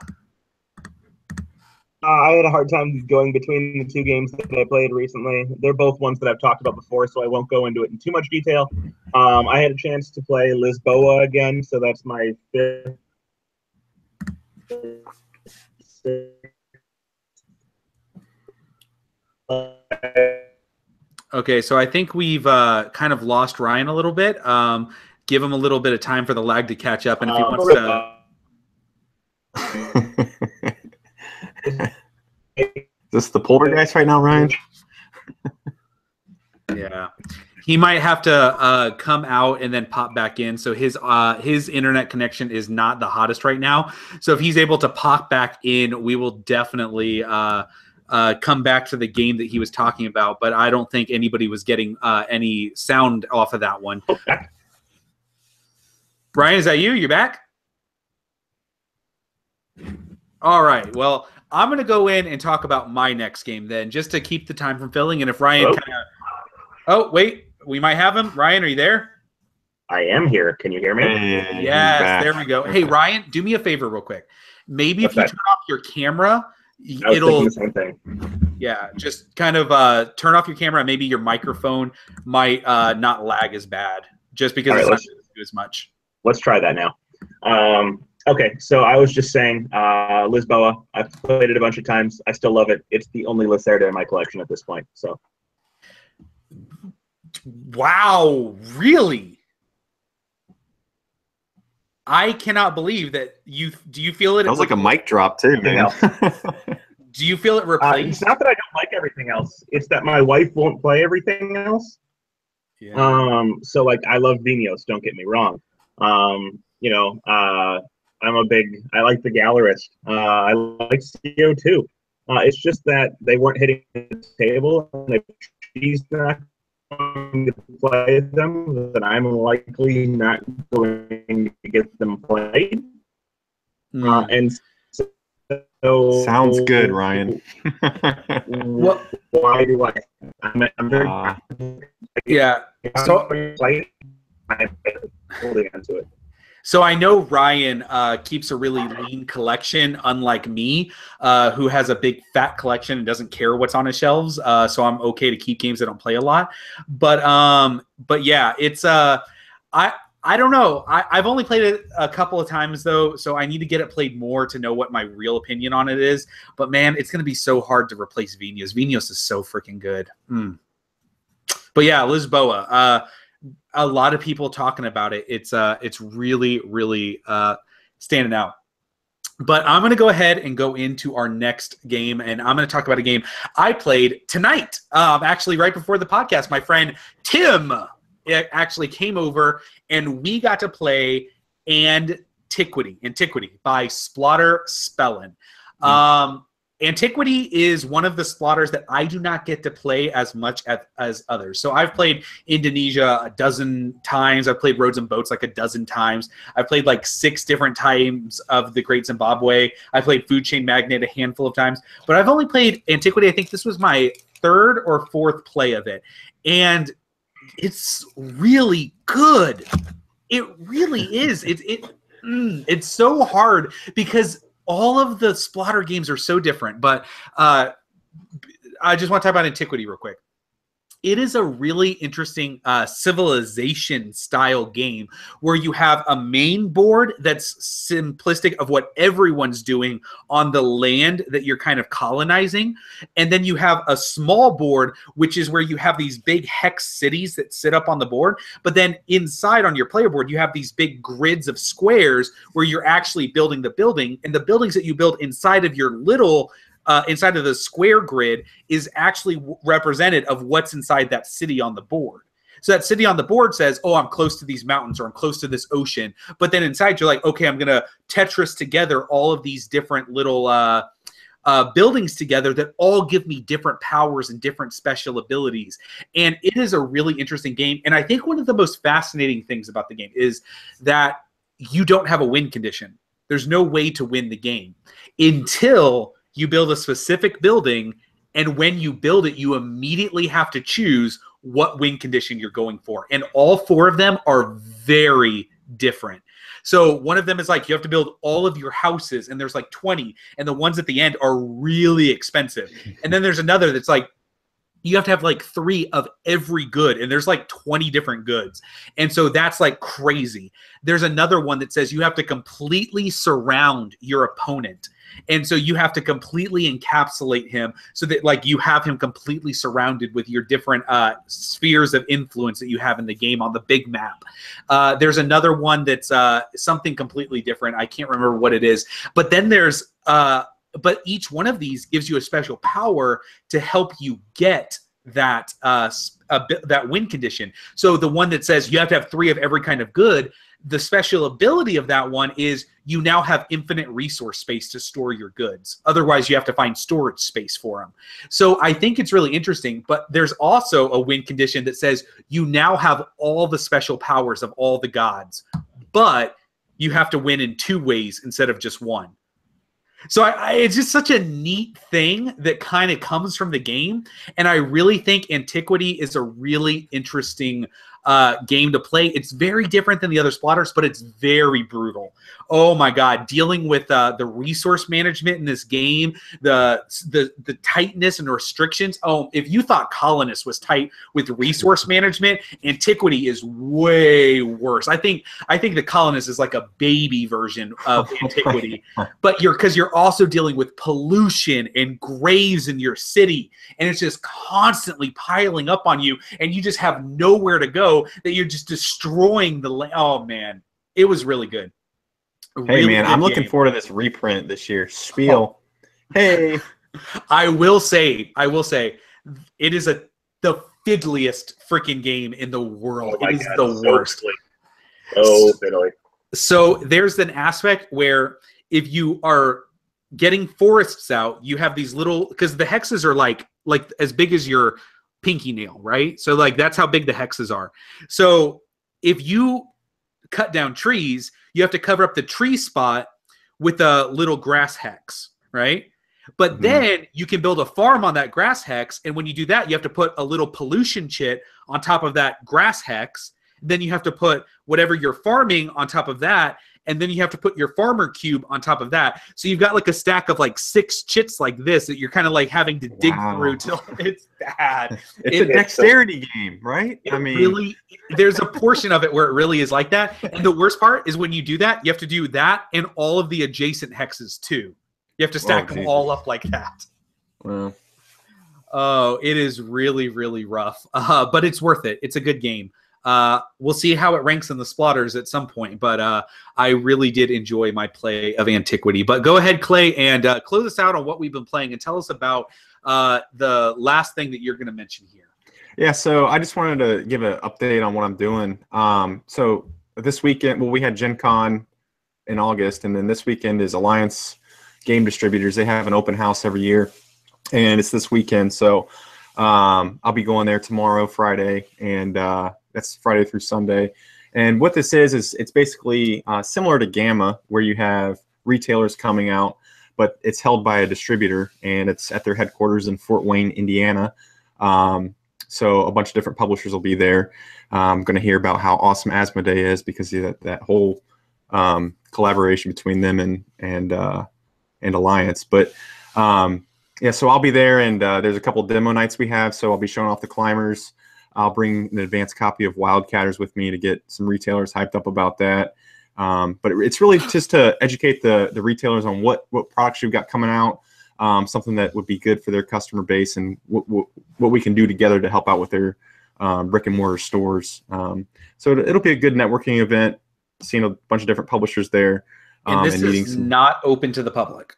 I had a hard time going between the 2 games that I played recently. They're both ones that I've talked about before, so I won't go into it in too much detail. I had a chance to play Lisboa again, so that's my 5th.
Okay, so I think we've kind of lost Ryan a little bit. Give him a little bit of time for the lag to catch up, and if he wants to.
Is this the poltergeist right now, Ryan?
Yeah, he might have to come out and then pop back in. So his internet connection is not the hottest right now. So if he's able to pop back in, we will definitely come back to the game that he was talking about. But I don't think anybody was getting any sound off of that one. Ryan, is that you? You back? All right. Well, I'm going to go in and talk about my next game then, just to keep the time from filling. And if Ryan kind of... Oh, wait. We might have him. Ryan, are you there?
I am here. Can you hear me?
Yes, there we go. Hey, Ryan, do me a favor real quick. Maybe if you turn off your camera, it'll...
the same thing.
Yeah, just kind of turn off your camera. Maybe your microphone might not lag as bad, just because it's not going to do as much.
Let's try that now. Okay, so I was just saying, Lisboa, I've played it a bunch of times. I still love it. It's the only Lacerda in my collection at this point. So,
wow, really? I cannot believe that you. Do you feel it?
That was like a mic drop too, man.
Do you feel it replaced?
It's not that I don't like everything else. It's that my wife won't play everything else.
Yeah.
So like, I love Vinios. Don't get me wrong. I like the Gallerist. I like CO2. It's just that they weren't hitting the table, and if she's not going to play them, then I'm likely not going to get them played. And so,
sounds good, Ryan.
Why do I? I'm very
yeah. So
I'm holding on to it.
So I know Ryan keeps a really lean collection, unlike me, who has a big fat collection and doesn't care what's on his shelves. So I'm okay to keep games I don't play a lot. But yeah, it's I don't know. I've only played it a couple of times though, so I need to get it played more to know what my real opinion on it is. But man, it's going to be so hard to replace Vinios. Vinios is so freaking good. But yeah, Lisboa. A lot of people talking about it. It's really, really standing out. But I'm going to go ahead and go into our next game, and I'm going to talk about a game I played tonight. Actually, right before the podcast, my friend Tim actually came over, and we got to play Antiquity by Splotter Spellin. Antiquity is one of the Splotters that I do not get to play as much as others. So I've played Indonesia a dozen times. I've played Roads and Boats like a dozen times. I've played like 6 different times of The Great Zimbabwe. I played Food Chain Magnate a handful of times. But I've only played Antiquity. I think this was my 3rd or 4th play of it. And it's really good. It really is. It's so hard because all of the Splotter games are so different, but I just want to talk about Antiquity real quick. It is a really interesting civilization-style game where you have a main board that's simplistic of what everyone's doing on the land that you're kind of colonizing, and then you have a small board, which is where you have these big hex cities that sit up on the board, but then inside on your player board, you have these big grids of squares where you're actually building the building, and the buildings that you build inside of your little inside of the square grid is actually represented of what's inside that city on the board. So that city on the board says, oh, I'm close to these mountains or I'm close to this ocean. But then inside you're like, okay, I'm going to Tetris together all of these different little buildings together that all give me different powers and different special abilities. And it is a really interesting game. And I think one of the most fascinating things about the game is that you don't have a win condition. There's no way to win the game until you build a specific building, and when you build it, you immediately have to choose what win condition you're going for. And all 4 of them are very different. So one of them is like you have to build all of your houses, and there's like 20, and the ones at the end are really expensive. And then there's another that's like you have to have like 3 of every good, and there's like 20 different goods. And so that's like crazy. There's another one that says you have to completely surround your opponent. And so you have to completely encapsulate him so that like you have him completely surrounded with your different spheres of influence that you have in the game on the big map. There's another one that's something completely different. I can't remember what it is. But then there's but each one of these gives you a special power to help you get that that win condition. So the one that says you have to have 3 of every kind of good, the special ability of that one is you now have infinite resource space to store your goods. Otherwise, you have to find storage space for them. So I think it's really interesting, but there's also a win condition that says you now have all the special powers of all the gods, but you have to win in 2 ways instead of just 1. So it's just such a neat thing that kind of comes from the game. And I really think Antiquity is a really interesting game to play. It's very different than the other Splotters, but it's very brutal. Oh my God, dealing with the resource management in this game, the tightness and restrictions. Oh, if you thought Colonist was tight with resource management, Antiquity is way worse. I think the Colonist is like a baby version of Antiquity, but because you're also dealing with pollution and graves in your city, and it's just constantly piling up on you, and you just have nowhere to go. That you're just destroying the land. Oh man, it was really good.
Hey man, I'm looking forward to this reprint this year. Spiel. Oh. Hey,
I will say, it is the fiddliest freaking game in the world.
Oh
it is
God,
the worst.
So fiddly.
So there's an aspect where if you are getting forests out, you have these little, because the hexes are like as big as your pinky nail, right? So like that's how big the hexes are. So if you cut down trees, you have to cover up the tree spot with a little grass hex, right? But then you can build a farm on that grass hex, and when you do that, you have to put a little pollution chit on top of that grass hex. Then you have to put whatever you're farming on top of that, and then you have to put your farmer cube on top of that. So you've got like a stack of like 6 chits like this that you're kind of like having to dig through till it's bad.
It's a dexterity game, right?
I mean, really, there's a portion of it where it really is like that. And the worst part is when you do that, you have to do that and all of the adjacent hexes too. You have to stack them all up like that.
Well,
oh, it is really, really rough. But it's worth it. It's a good game. We'll see how it ranks in the Splotters at some point, but I really did enjoy my play of Antiquity. But go ahead, Clay, and close us out on what we've been playing and tell us about the last thing that you're going to mention here.
Yeah, so I just wanted to give an update on what I'm doing. So this weekend, well, we had Gen Con in August, and then this weekend is Alliance Game Distributors. They have an open house every year, and it's this weekend. So I'll be going there tomorrow, Friday, and that's Friday through Sunday. And what this is it's basically similar to GAMA, where you have retailers coming out, but it's held by a distributor, and it's at their headquarters in Fort Wayne, Indiana. So a bunch of different publishers will be there. I'm going to hear about how awesome Asmodee is, because of that whole collaboration between them and Alliance. But yeah, so I'll be there, and there's a couple demo nights we have. So I'll be showing off the climbers. I'll bring an advanced copy of Wildcatters with me to get some retailers hyped up about that. But it's really just to educate the retailers on what products you've got coming out, something that would be good for their customer base, and what we can do together to help out with their brick and mortar stores. So it'll be a good networking event, seeing a bunch of different publishers there.
And this is not open to the public.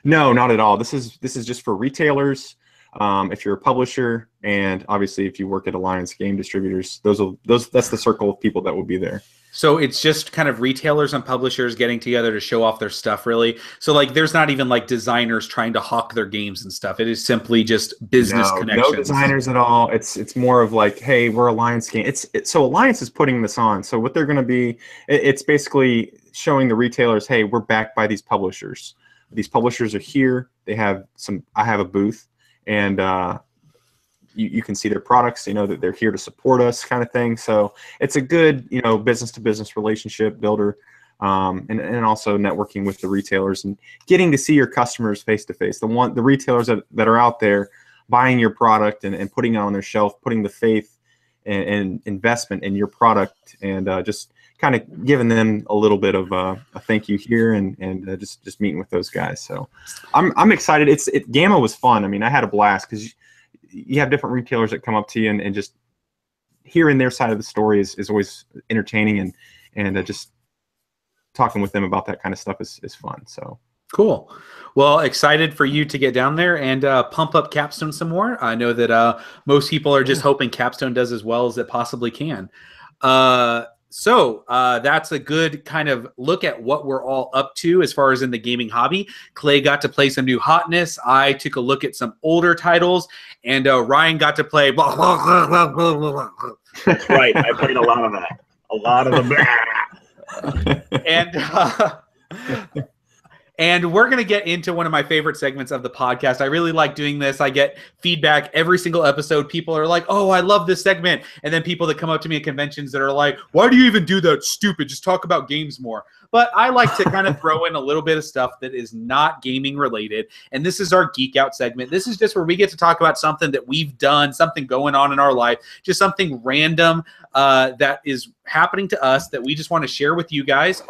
No, not at all. This is just for retailers. If you're a publisher, and obviously if you work at Alliance Game Distributors, that's the circle of people that will be there.
So it's just kind of retailers and publishers getting together to show off their stuff, really. So like, there's not even like designers trying to hawk their games and stuff. It is simply just business connections.
No designers at all. It's more of like, hey, we're Alliance Game. So Alliance is putting this on. So what they're going to be, it's basically showing the retailers, hey, we're backed by these publishers. These publishers are here. They have I have a booth, and you can see their products, that they're here to support us, kind of thing. So it's a good, business to business relationship builder, and also networking with the retailers and getting to see your customers face to face. The retailers that are out there buying your product and putting it on their shelf, putting the faith and investment in your product, and just kind of giving them a little bit of a thank you here, and just meeting with those guys. So I'm excited. GAMA was fun. I mean, I had a blast, because you have different retailers that come up to you, and just hearing their side of the story is always entertaining, and just talking with them about that kind of stuff is fun. So
cool. Well, excited for you to get down there and pump up Capstone some more. I know that most people are just hoping Capstone does as well as it possibly can. So that's a good kind of look at what we're all up to as far as in the gaming hobby. Clay got to play some new hotness. I took a look at some older titles, and Ryan got to play.
That's right. I played a lot of that. A lot of
them. And we're going to get into one of my favorite segments of the podcast. I really like doing this. I get feedback every single episode. People are like, oh, I love this segment. And then people that come up to me at conventions that are like, why do you even do that? Stupid. Just talk about games more. But I like to kind of throw in a little bit of stuff that is not gaming related. And this is our Geek Out segment. This is just where we get to talk about something that we've done, something going on in our life, just something random that is happening to us that we just want to share with you guys.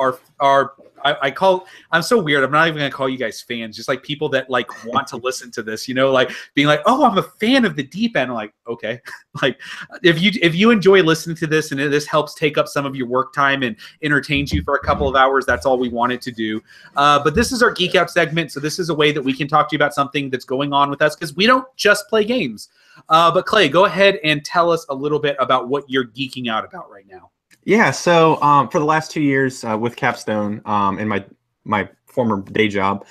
I'm so weird. I'm not even going to call you guys fans, just like people that like want to listen to this, like being like, oh, I'm a fan of the deep end. I'm like, okay. Like if you enjoy listening to this and this helps take up some of your work time and entertains you for a couple of hours, that's all we want it to do. But this is our Geek Out segment. So this is a way that we can talk to you about something that's going on with us, because we don't just play games. But Clay, go ahead and tell us a little bit about what you're geeking out about right now.
Yeah, so for the last 2 years with Capstone and my former day job,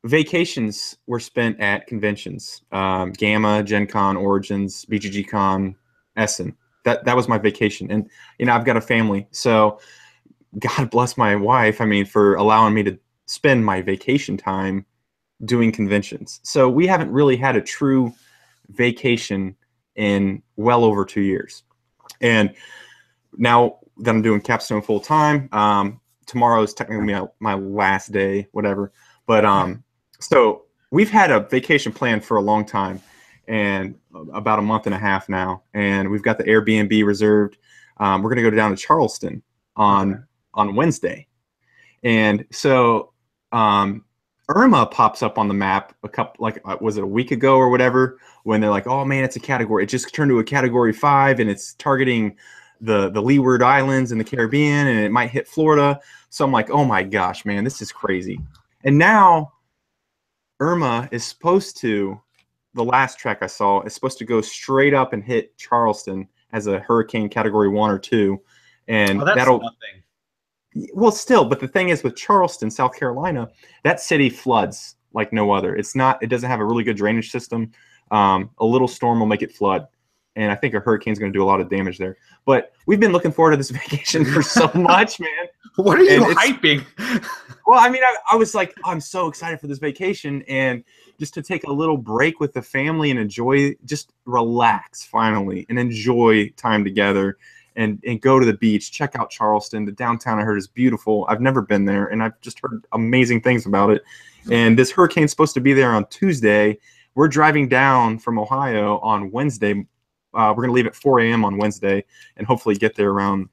vacations were spent at conventions, GAMA, Gen Con, Origins, BGG Con, Essen. That was my vacation. And I've got a family, so God bless my wife, for allowing me to spend my vacation time doing conventions. So we haven't really had a true vacation in well over 2 years. And now that I'm doing Capstone full time, tomorrow is technically my last day, whatever. But so we've had a vacation plan for a long time, and about a month and a half now, and we've got the Airbnb reserved. We're gonna go down to Charleston on Wednesday, and so Irma pops up on the map was it a week ago or whatever, when they're like, oh man, it's a category. It just turned to a category 5, and it's targeting the Leeward Islands in the Caribbean, and it might hit Florida. So I'm like, oh my gosh, man, this is crazy. And now Irma is supposed to, the last track I saw, is supposed to go straight up and hit Charleston as a hurricane category 1 or 2. And
that's nothing.
Well, still, but the thing is with Charleston, South Carolina, that city floods like no other. It doesn't have a really good drainage system. A little storm will make it flood. And I think a hurricane's going to do a lot of damage there. But we've been looking forward to this vacation for so much, man.
What are you hyping?
Well, I mean, I was like, I'm so excited for this vacation and just to take a little break with the family and enjoy, just relax finally and enjoy time together and go to the beach, check out Charleston. The downtown I heard is beautiful. I've never been there, and I've just heard amazing things about it. And this hurricane's supposed to be there on Tuesday. We're driving down from Ohio on Wednesday. We're going to leave at 4 a.m. on Wednesday and hopefully get there around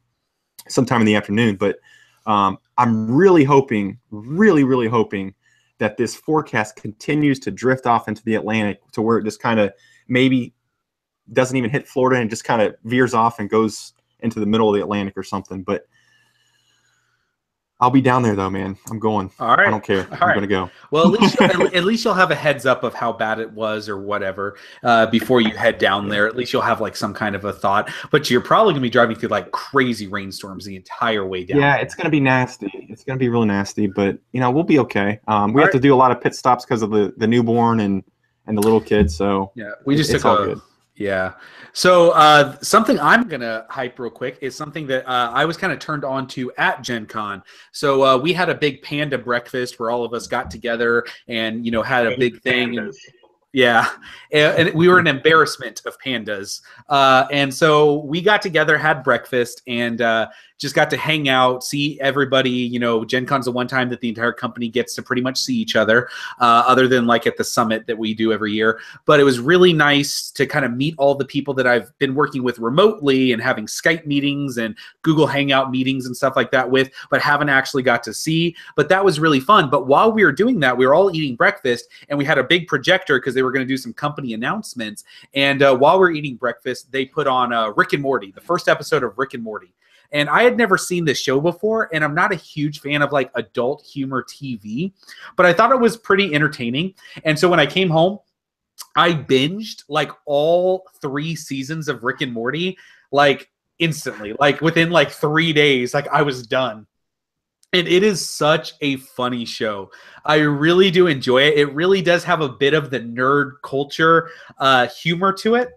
sometime in the afternoon. But I'm really hoping, really hoping that this forecast continues to drift off into the Atlantic to where it just kind of maybe doesn't even hit Florida and just kind of veers off and goes into the middle of the Atlantic or something. But I'll be down there though, man. I'm going.
All right.
I don't care. I'm going to go.
Well, at least you'll have a heads up of how bad it was or whatever before you head down there. At least you'll have like some kind of a thought. But you're probably going to be driving through like crazy rainstorms the entire way down.
Yeah, it's going to be nasty. It's going to be really nasty, but we'll be okay. We have to do a lot of pit stops because of the newborn and the little kids. So
yeah, we just took a good. Yeah. So something I'm going to hype real quick is something that I was kind of turned on to at Gen Con. So we had a big panda breakfast where all of us got together and, had a big thing. And, yeah. And we were an embarrassment of pandas. And so we got together, had breakfast, and just got to hang out, see everybody. Gen Con's the one time that the entire company gets to pretty much see each other, other than like at the summit that we do every year. But it was really nice to kind of meet all the people that I've been working with remotely and having Skype meetings and Google Hangout meetings and stuff like that with, but haven't actually got to see. But that was really fun. But while we were doing that, we were all eating breakfast and we had a big projector because they were going to do some company announcements. And while we were eating breakfast, they put on Rick and Morty, the first episode of Rick and Morty. And I had never seen this show before, and I'm not a huge fan of like adult humor TV, but I thought it was pretty entertaining. And so when I came home, I binged like all 3 seasons of Rick and Morty, like instantly, like within like 3 days, like I was done. And it is such a funny show. I really do enjoy it. It really does have a bit of the nerd culture humor to it.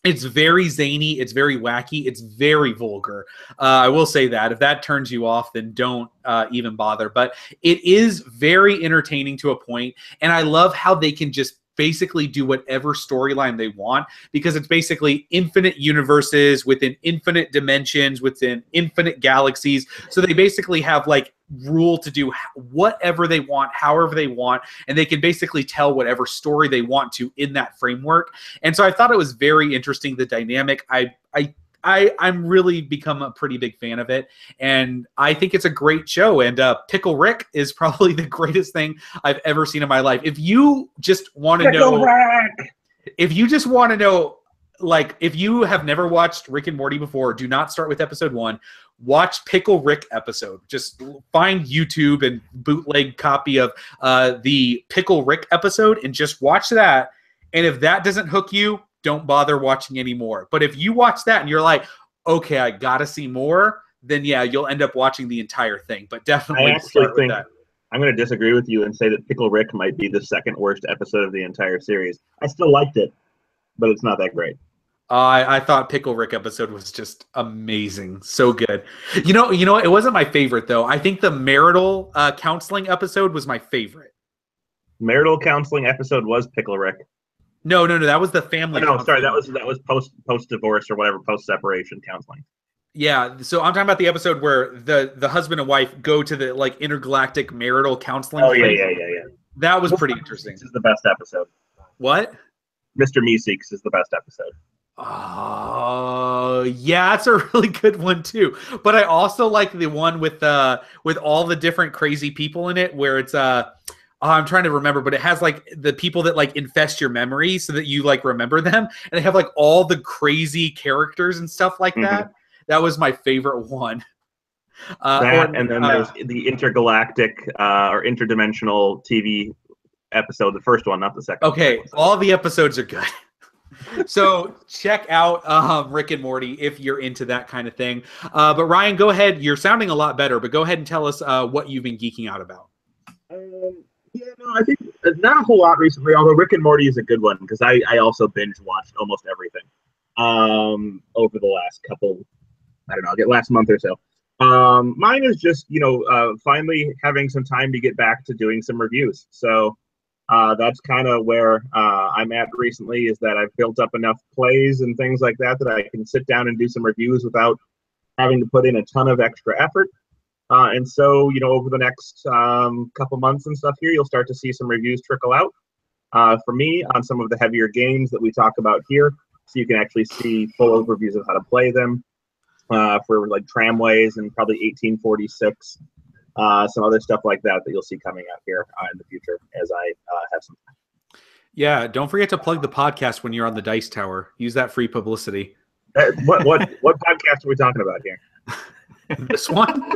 It's very zany. It's very wacky. It's very vulgar. I will say that. If that turns you off, then don't even bother. But it is very entertaining to a point, and I love how they can just basically do whatever storyline they want because it's basically infinite universes within infinite dimensions, within infinite galaxies. So they basically have like rule to do whatever they want, however they want, and they can basically tell whatever story they want to in that framework. And so I thought it was very interesting, the dynamic. I'm really become a pretty big fan of it, and I think it's a great show. And Pickle Rick is probably the greatest thing I've ever seen in my life. If you just want to know, like, if you have never watched Rick and Morty before, do not start with episode 1. Watch Pickle Rick episode. Just find YouTube and bootleg copy of the Pickle Rick episode and just watch that. And if that doesn't hook you, don't bother watching anymore. But if you watch that and you're like, okay, I gotta see more, then yeah, you'll end up watching the entire thing. But definitely start with that.
I'm going to disagree with you and say that Pickle Rick might be the second worst episode of the entire series. I still liked it, but it's not that great.
I thought Pickle Rick episode was just amazing. So good. You know, it wasn't my favorite though. I think the marital counseling episode was my favorite.
Marital counseling episode was Pickle Rick.
No, that was the family.
No, sorry, that was post divorce or whatever, post separation counseling.
Yeah, so I'm talking about the episode where the husband and wife go to the like intergalactic marital counseling.
Oh yeah.
That was pretty interesting.
This is the best episode.
What?
Mr. Meeseeks is the best episode.
Oh, yeah, that's a really good one too. But I also like the one with all the different crazy people in it, where it's I'm trying to remember, but it has like the people that like infest your memory so that you like remember them, and they have like all the crazy characters and stuff like that. That was my favorite one.
And then there's the intergalactic or interdimensional TV episode, the first one, not the second.
Okay, all the episodes are good. So check out Rick and Morty if you're into that kind of thing. But Ryan, go ahead. You're sounding a lot better, but go ahead and tell us what you've been geeking out about.
Yeah, no, I think not a whole lot recently, although Rick and Morty is a good one because I also binge watched almost everything over the last couple, I don't know, last month or so. Mine is just, finally having some time to get back to doing some reviews. So that's kind of where I'm at recently, is that I've built up enough plays and things like that I can sit down and do some reviews without having to put in a ton of extra effort. And so, over the next couple months and stuff here, you'll start to see some reviews trickle out for me on some of the heavier games that we talk about here. So you can actually see full overviews of how to play them for like Tramways and probably 1846, some other stuff like that you'll see coming out here in the future as I have some time.
Yeah, don't forget to plug the podcast when you're on the Dice Tower. Use that free publicity.
What podcast are we talking about here?
This one?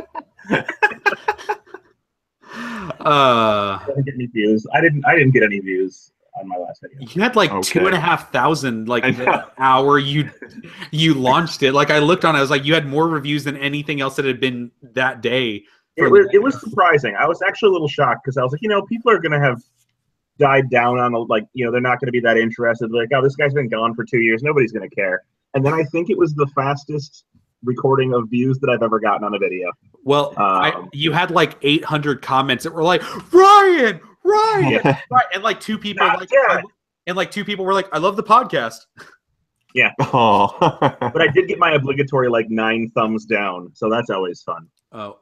I didn't get any views. I didn't get any views on my last video.
You had like 2,500 like the hour you launched it. Like I looked on it, I was like, you had more reviews than anything else that had been that day.
It was surprising. I was actually a little shocked because I was like, people are gonna have died down on they're not gonna be that interested. Like, oh, this guy's been gone for 2 years. Nobody's gonna care. And then I think it was the fastest recording of views that I've ever gotten on a video.
Well, you had like 800 comments that were like, Ryan,
yeah.
right, and like two people were like, I love the podcast.
Yeah. Oh. But I did get my obligatory 9 thumbs down, so that's always fun.
Oh,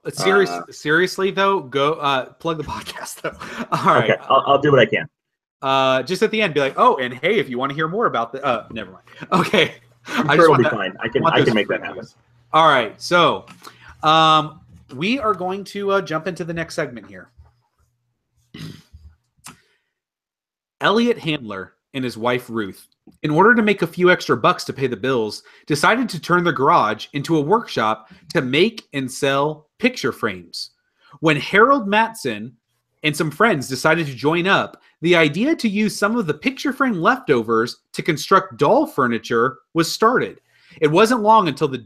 seriously though, go plug the podcast though. All right,
okay, I'll do what I can.
Just at the end, be like, oh, and hey, if you want to hear more about the, never mind. Okay,
I'm sure it'll be fine. I can make that happen.
All right, so we are going to jump into the next segment here. Elliot Handler and his wife Ruth, in order to make a few extra bucks to pay the bills, decided to turn their garage into a workshop to make and sell picture frames. When Harold Matson and some friends decided to join up, the idea to use some of the picture frame leftovers to construct doll furniture was started. It wasn't long until the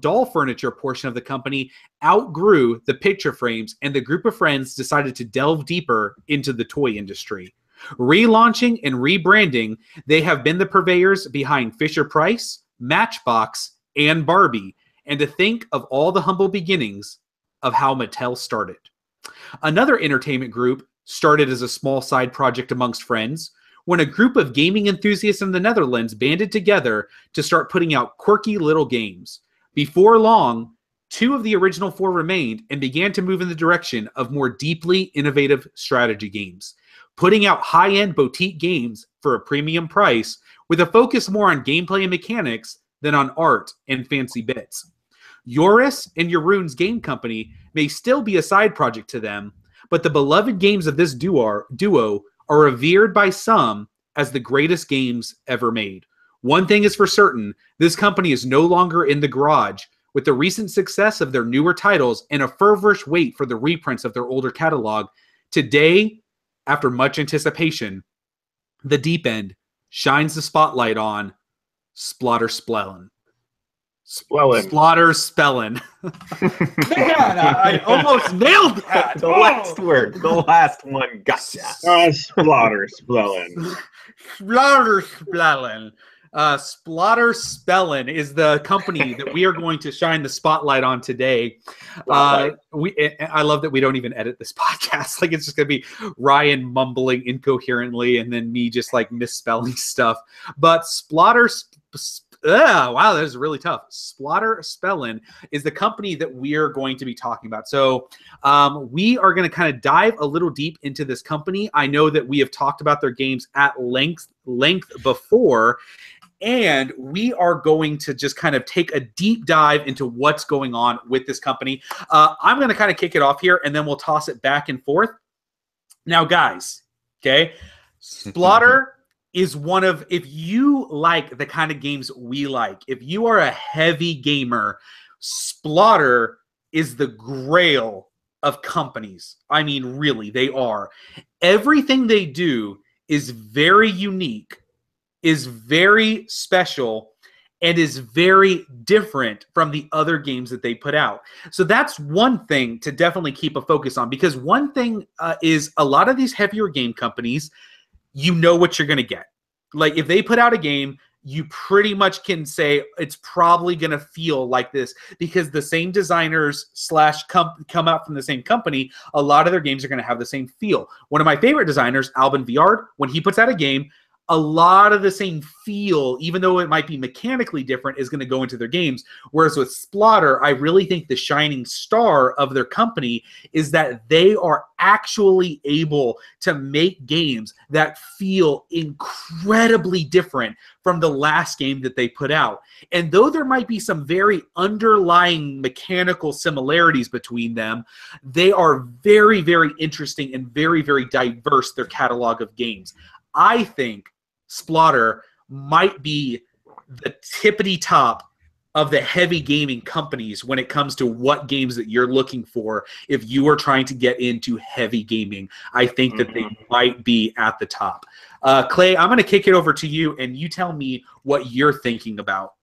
doll furniture portion of the company outgrew the picture frames, and the group of friends decided to delve deeper into the toy industry. Relaunching and rebranding, they have been the purveyors behind Fisher-Price, Matchbox, and Barbie, and to think of all the humble beginnings of how Mattel started. Another entertainment group started as a small side project amongst friends, when a group of gaming enthusiasts in the Netherlands banded together to start putting out quirky little games. Before long, 2 of the original 4 remained and began to move in the direction of more deeply innovative strategy games, putting out high-end boutique games for a premium price with a focus more on gameplay and mechanics than on art and fancy bits. Joris and Jeroen's game company may still be a side project to them, but the beloved games of this duo are revered by some as the greatest games ever made. One thing is for certain, this company is no longer in the garage. With the recent success of their newer titles and a feverish wait for the reprints of their older catalog, today, after much anticipation, the Deep End shines the spotlight on Splotter Spellin. Splotter Spellin. Man, I almost nailed that.
The last word. The last one. Gotcha.
Splotter Spellin.
Splotter Spellin. Splotter Spellin is the company that we are going to shine the spotlight on today. I love that we don't even edit this podcast. Like, it's just going to be Ryan mumbling incoherently and then me just like misspelling stuff. But Splotter wow, that is really tough. Splotter Spellin is the company that we are going to be talking about. So we are going to kind of dive a little deep into this company. I know that we have talked about their games at length before, and we are going to just kind of take a deep dive into what's going on with this company. I'm going to kind of kick it off here, and then we'll toss it back and forth. Now, guys, okay, Splotter is one of, if you like the kind of games we like, if you are a heavy gamer, Splotter is the grail of companies. I mean, really, they are. Everything they do is very unique is very special and is very different from the other games that they put out. So that's one thing to definitely keep a focus on, because one thing is a lot of these heavier game companies, you know what you're going to get. Like if they put out a game, you pretty much can say it's probably going to feel like this, because the same designers / come out from the same company. A lot of their games are going to have the same feel. One of my favorite designers, Alban Viard, when he puts out a game, a lot of the same feel, even though it might be mechanically different, is going to go into their games. Whereas with Splotter, I really think the shining star of their company is that they are actually able to make games that feel incredibly different from the last game that they put out. And though there might be some very underlying mechanical similarities between them, they are very, very interesting and very, very diverse, their catalog of games. I think Splotter might be the tippity top of the heavy gaming companies when it comes to what games that you're looking for if you are trying to get into heavy gaming. I think that they might be at the top. Clay, I'm going to kick it over to you, and you tell me what you're thinking about.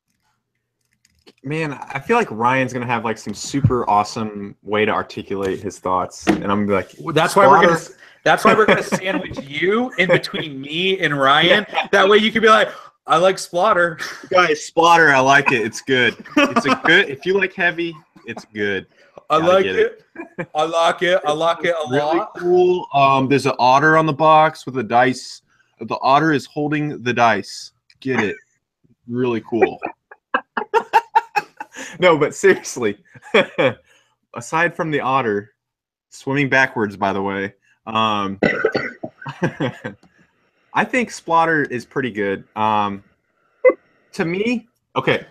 Man, I feel like Ryan's going to have like some super awesome way to articulate his thoughts, and I'm going to be like,
that's why we're going to sandwich you in between me and Ryan. That way you can be like, I like Splotter.
Guys, Splotter, I like it. It's good. It's a good. If you like heavy, it's good.
I like it. I like it. I like it a
really
lot.
Cool. There's an otter on the box with a dice. The otter is holding the dice. Get it? Really cool. No, but seriously, aside from the otter, swimming backwards, by the way, I think Splotter is pretty good. To me, okay,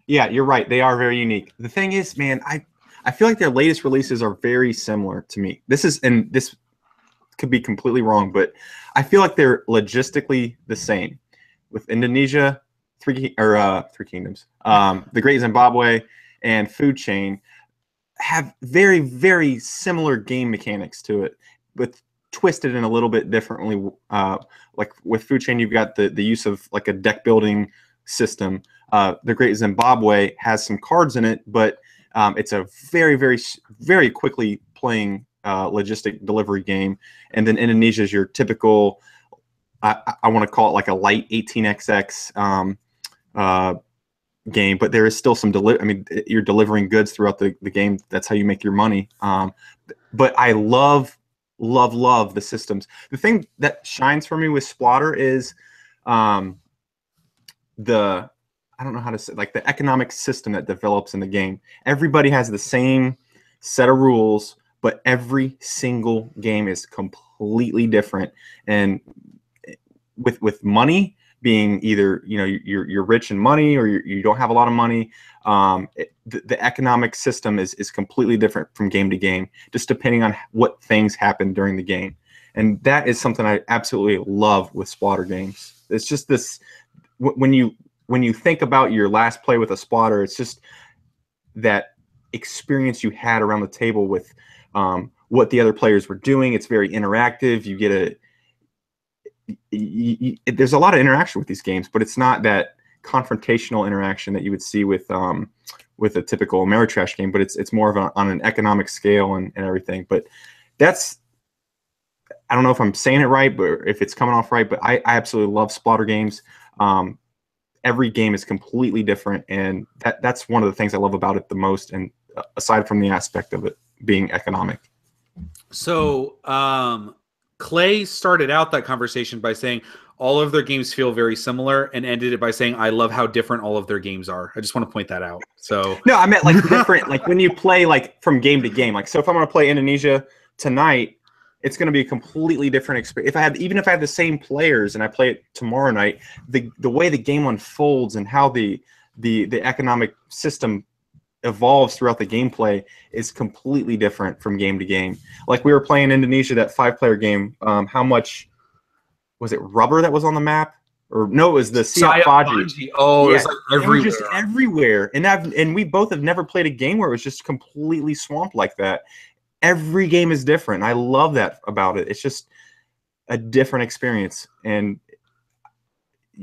yeah, you're right. They are very unique. The thing is, man, I feel like their latest releases are very similar to me. This could be completely wrong, but I feel like they're logistically the same. With Indonesia, Three Kingdoms, The Great Zimbabwe, and Food Chain have very, very similar game mechanics to it, but twisted in a little bit differently. Like with Food Chain, you've got the use of like a deck building system. The Great Zimbabwe has some cards in it, but it's a very, very, very quickly playing logistic delivery game. And then Indonesia is your typical, I want to call it like a light 18xx game, but there is still some you're delivering goods throughout the game. That's how you make your money. But I love the systems. The thing that shines for me with Splotter is I don't know how to say, like the economic system that develops in the game. Everybody has the same set of rules, but every single game is completely different. And with money being either, you know, you're rich in money or you don't have a lot of money, the economic system is completely different from game to game, just depending on what things happen during the game. And that is something I absolutely love with Splotter games. It's just this, when you think about your last play with a Splotter, it's just that experience you had around the table with what the other players were doing. It's very interactive. You get there's a lot of interaction with these games, but it's not that confrontational interaction that you would see with a typical Ameritrash game, but it's more of on an economic scale and everything. But that's, I don't know if I'm saying it right, but if it's coming off right, but I absolutely love Splotter games. Every game is completely different, and that's one of the things I love about it the most, and aside from the aspect of it being economic.
So Clay started out that conversation by saying all of their games feel very similar, and ended it by saying, I love how different all of their games are. I just want to point that out. So
no, I meant like different, like when you play like from game to game. Like, so if I'm going to play Indonesia tonight, it's going to be a completely different experience. Even if I have the same players and I play it tomorrow night, the way the game unfolds and how the economic system evolves throughout the gameplay is completely different from game to game. Like we were playing Indonesia, that 5-player game. How much was it? Rubber that was on the map, or no? It was the Siap Faji.
Oh,
yeah,
it's like everywhere.
Just everywhere. And we both have never played a game where it was just completely swamped like that. Every game is different. I love that about it. It's just a different experience, and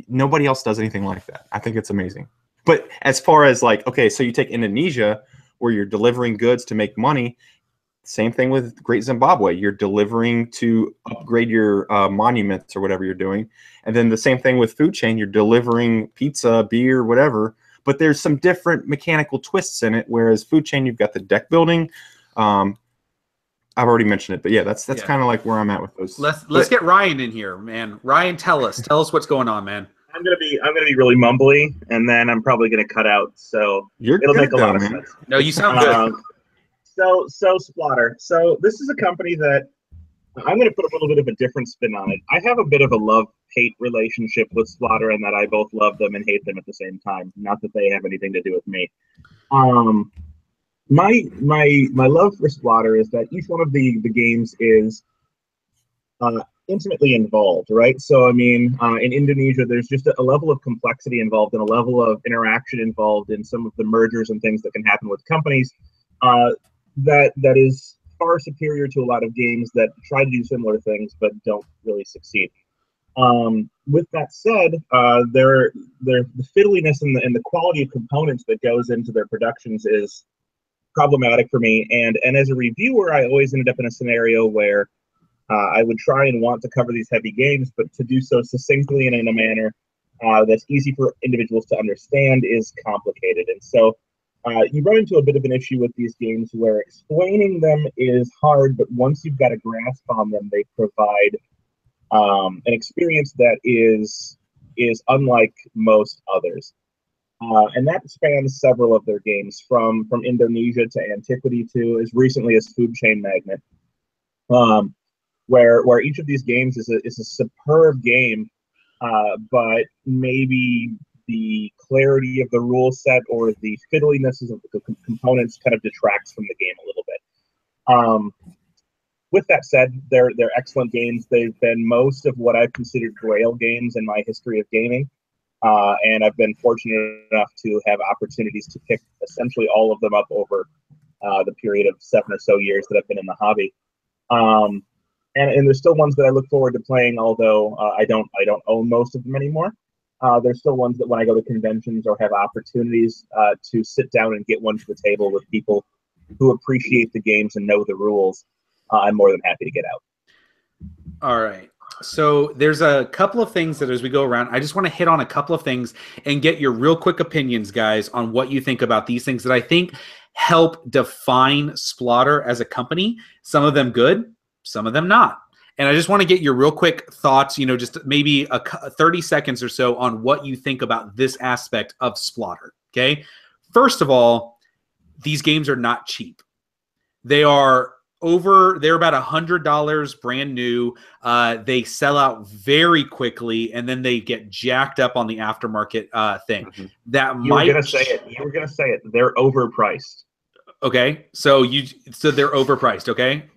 nobody else does anything like that. I think it's amazing. But as far as like, okay, so you take Indonesia where you're delivering goods to make money. Same thing with Great Zimbabwe. You're delivering to upgrade your monuments or whatever you're doing. And then the same thing with Food Chain. You're delivering pizza, beer, whatever. But there's some different mechanical twists in it. Whereas Food Chain, you've got the deck building. I've already mentioned it. But yeah, that's kind of like where I'm at with those.
Let's get Ryan in here, man. Ryan, tell us what's going on, man. I'm gonna
be really mumbly, and then I'm probably gonna cut out. So it'll make a lot of sense.
No, you sound good.
So Splotter. So this is a company that I'm going to put a little bit of a different spin on it. I have a bit of a love-hate relationship with Splotter, and that I both love them and hate them at the same time. Not that they have anything to do with me. My love for Splotter is that each one of the games is intimately involved, right? So I mean, in Indonesia, there's just a level of complexity involved and a level of interaction involved in some of the mergers and things that can happen with companies. That is far superior to a lot of games that try to do similar things but don't really succeed. With that said, the fiddliness and the quality of components that goes into their productions is problematic for me. And as a reviewer, I always ended up in a scenario where I would try and want to cover these heavy games, but to do so succinctly and in a manner that's easy for individuals to understand is complicated. And so you run into a bit of an issue with these games where explaining them is hard, but once you've got a grasp on them, they provide an experience that is unlike most others. And that spans several of their games, from Indonesia to Antiquity to as recently as Food Chain Magnate, where each of these games is a superb game, but maybe the clarity of the rule set or the fiddliness of the components kind of detracts from the game a little bit. With that said, they're excellent games. They've been most of what I've considered grail games in my history of gaming, and I've been fortunate enough to have opportunities to pick essentially all of them up over the period of 7 or so years that I've been in the hobby. And there's still ones that I look forward to playing, although I don't own most of them anymore. There's still ones that when I go to conventions or have opportunities to sit down and get one to the table with people who appreciate the games and know the rules, I'm more than happy to get out.
All right. So there's a couple of things that as we go around, I just want to hit on a couple of things and get your real quick opinions, guys, on what you think about these things that I think help define Splotter as a company. Some of them good, some of them not. And I just want to get your real quick thoughts, just maybe 30 seconds or so on what you think about this aspect of Splotter, okay? First of all, these games are not cheap. They're about $100 brand new. They sell out very quickly, and then they get jacked up on the aftermarket thing.
Mm-hmm. You were gonna say it. They're overpriced.
Okay, so they're overpriced. Okay.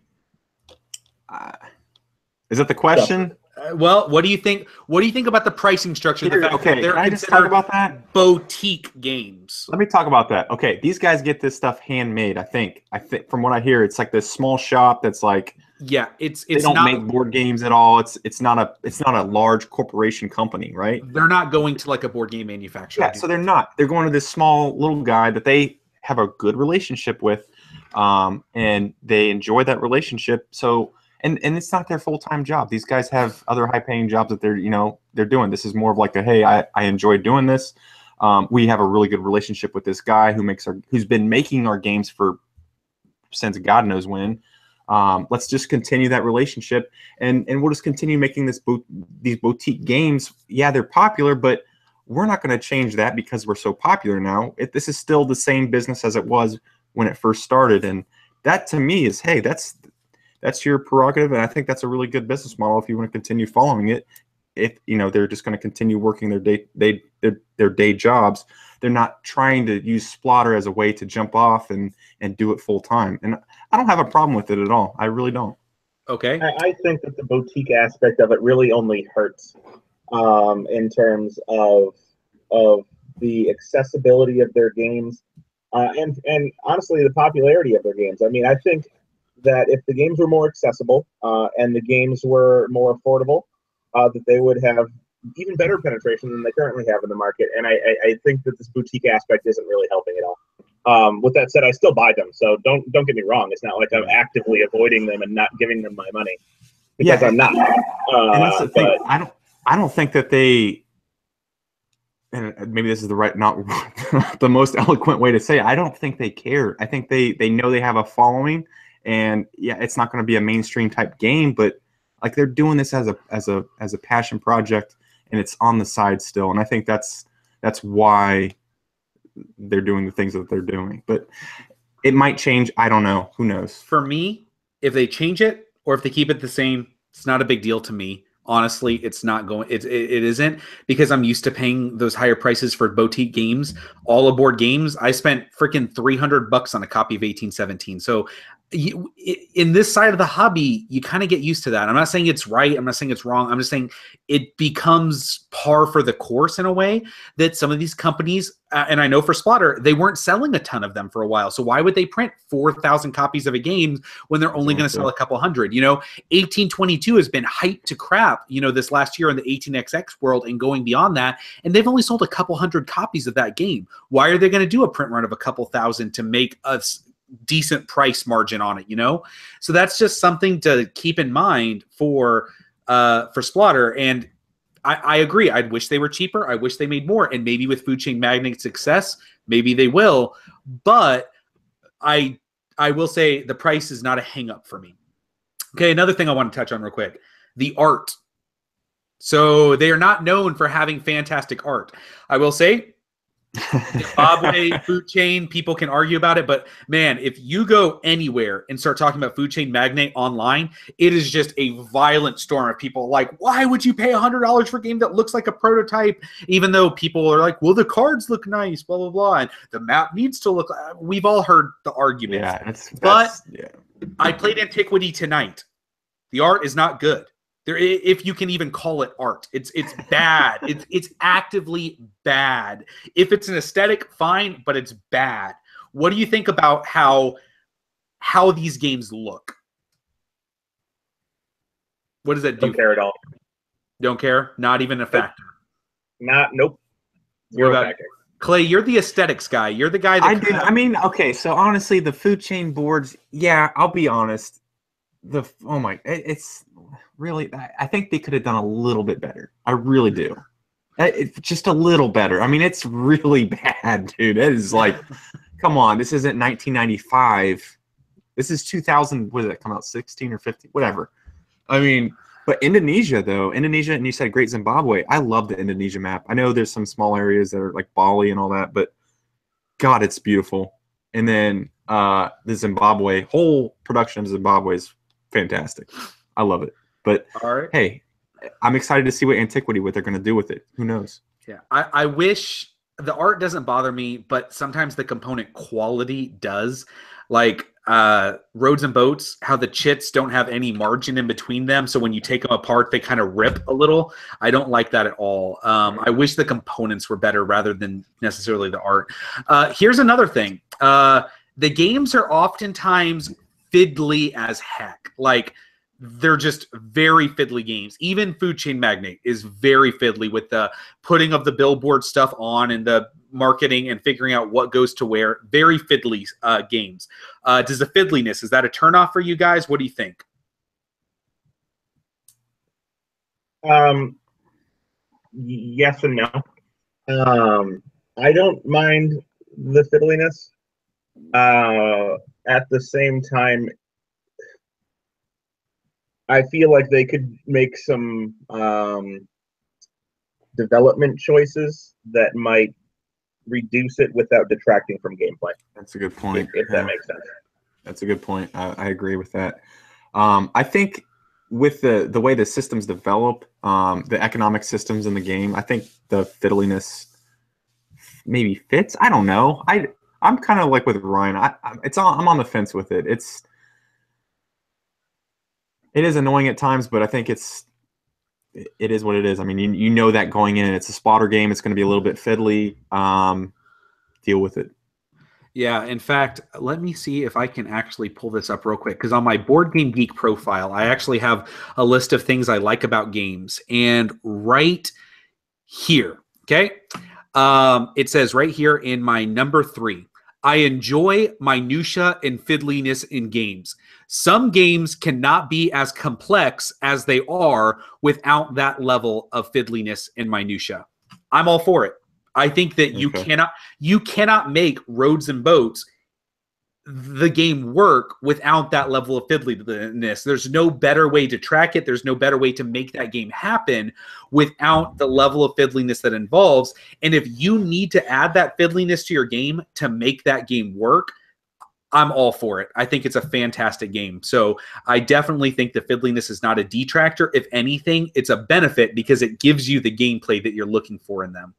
Is that the question?
Well, what do you think? What do you think about the pricing structure? The fact that they're
can I just talk about that?
Boutique games.
Let me talk about that. Okay, these guys get this stuff handmade. I think from what I hear, it's like this small shop that's like
they
don't make board games at all. It's not a large corporation company, right?
They're not going to like a board game manufacturer.
Yeah, so they're not. They're going to this small little guy that they have a good relationship with, and they enjoy that relationship. So. And it's not their full-time job. These guys have other high-paying jobs that they're doing. This is more of like hey, I enjoy doing this. We have a really good relationship with this guy who's been making our games since God knows when. Let's just continue that relationship, and we'll just continue making these boutique games. Yeah, they're popular, but we're not going to change that because we're so popular now. This is still the same business as it was when it first started, and that to me is that's your prerogative, and I think that's a really good business model if you want to continue following it. If they're just going to continue working their day jobs, they're not trying to use Splotter as a way to jump off and do it full time. And I don't have a problem with it at all. I really don't.
Okay.
I think that the boutique aspect of it really only hurts in terms of the accessibility of their games and honestly the popularity of their games. I mean, I think that if the games were more accessible and the games were more affordable, that they would have even better penetration than they currently have in the market. And I think that this boutique aspect isn't really helping at all. With that said, I still buy them, so don't get me wrong. It's not like I'm actively avoiding them and not giving them my money, because I'm not.
And that's the thing. I don't think that they. And maybe this is not the most eloquent way to say it. I don't think they care. I think they know they have a following, and yeah, it's not going to be a mainstream type game, but like they're doing this as a passion project, and it's on the side still. And I think that's why they're doing the things that they're doing. But it might change. I don't know. Who knows?
For me, if they change it or if they keep it the same, it's not a big deal to me. Honestly, it's not going. It isn't, because I'm used to paying those higher prices for boutique games, all aboard games. I spent freaking $300 on a copy of 1817. So, in this side of the hobby, you kind of get used to that. I'm not saying it's right. I'm not saying it's wrong. I'm just saying it becomes par for the course in a way that some of these companies, and I know for Splotter, they weren't selling a ton of them for a while. So why would they print 4,000 copies of a game when they're only going to sell a couple hundred? 1822 has been hyped to crap, this last year in the 18XX world and going beyond that. And they've only sold a couple hundred copies of that game. Why are they going to do a print run of a couple thousand to make a decent price margin on it? So that's just something to keep in mind for Splotter. And I agree. I'd wish they were cheaper. I wish they made more. And maybe with Food Chain Magnate's success, maybe they will. But I will say the price is not a hang up for me. Okay, another thing I want to touch on real quick. The art. So they are not known for having fantastic art. I will say, Zimbabwe, Food Chain, people can argue about it, but man, if you go anywhere and start talking about Food Chain Magnate online, it is just a violent storm of people like, why would you pay $100 for a game that looks like a prototype? Even though people are like, well, the cards look nice, blah, blah, blah, and the map needs to look. We've all heard the arguments. Yeah, I played Antiquity tonight. The art is not good. If you can even call it art, it's bad. It's actively bad. If it's an aesthetic, fine, but it's bad. What do you think about how these games look? What does that do?
Don't care at all.
Don't care? Not even a factor.
Nope.
Zero factor. Clay, you're the aesthetics guy. You're the guy that
okay, so honestly, the Food Chain boards, yeah, I'll be honest. It's really, I think they could have done a little bit better. I really do. Just a little better. I mean, it's really bad, dude. It is like, come on, this isn't 1995. This is 2000. What did that come out? 16 or 15? Whatever. I mean, but Indonesia, and you said Great Zimbabwe. I love the Indonesia map. I know there's some small areas that are like Bali and all that, but God, it's beautiful. And then the Zimbabwe, whole production of Zimbabwe is fantastic. I love it. But
all right.
Hey, I'm excited to see what they're going to do with it. Who knows?
Yeah, I wish the art doesn't bother me, but sometimes the component quality does. Like Roads and Boats, how the chits don't have any margin in between them, so when you take them apart, they kind of rip a little. I don't like that at all. I wish the components were better rather than necessarily the art. Here's another thing. The games are oftentimes fiddly as heck. Like, they're just very fiddly games. Even Food Chain Magnate is very fiddly with the putting of the billboard stuff on and the marketing and figuring out what goes to where. Very fiddly games. Does the fiddliness, is that a turnoff for you guys? What do you think?
Yes and no. I don't mind the fiddliness. At the same time, I feel like they could make some development choices that might reduce it without detracting from gameplay.
That's a good point.
If that makes sense.
That's a good point. I agree with that. I think with the way the systems develop, the economic systems in the game, I think the fiddliness maybe fits. I don't know. I'm kind of like with Ryan. I'm on the fence with it. It is annoying at times, but I think it is what it is. I mean, you know that going in. It's a spotter game. It's going to be a little bit fiddly. Deal with it.
Yeah, in fact, let me see if I can actually pull this up real quick, because on my Board Game Geek profile, I actually have a list of things I like about games. And right here. Okay. It says right here in my number 3, I enjoy minutia and fiddliness in games. Some games cannot be as complex as they are without that level of fiddliness and minutia. I'm all for it. I think that you cannot make Roads and Boats the game work without that level of fiddliness. There's no better way to track it. There's no better way to make that game happen without the level of fiddliness that involves. And if you need to add that fiddliness to your game to make that game work, I'm all for it. I think it's a fantastic game. So I definitely think the fiddliness is not a detractor. If anything, it's a benefit because it gives you the gameplay that you're looking for in them.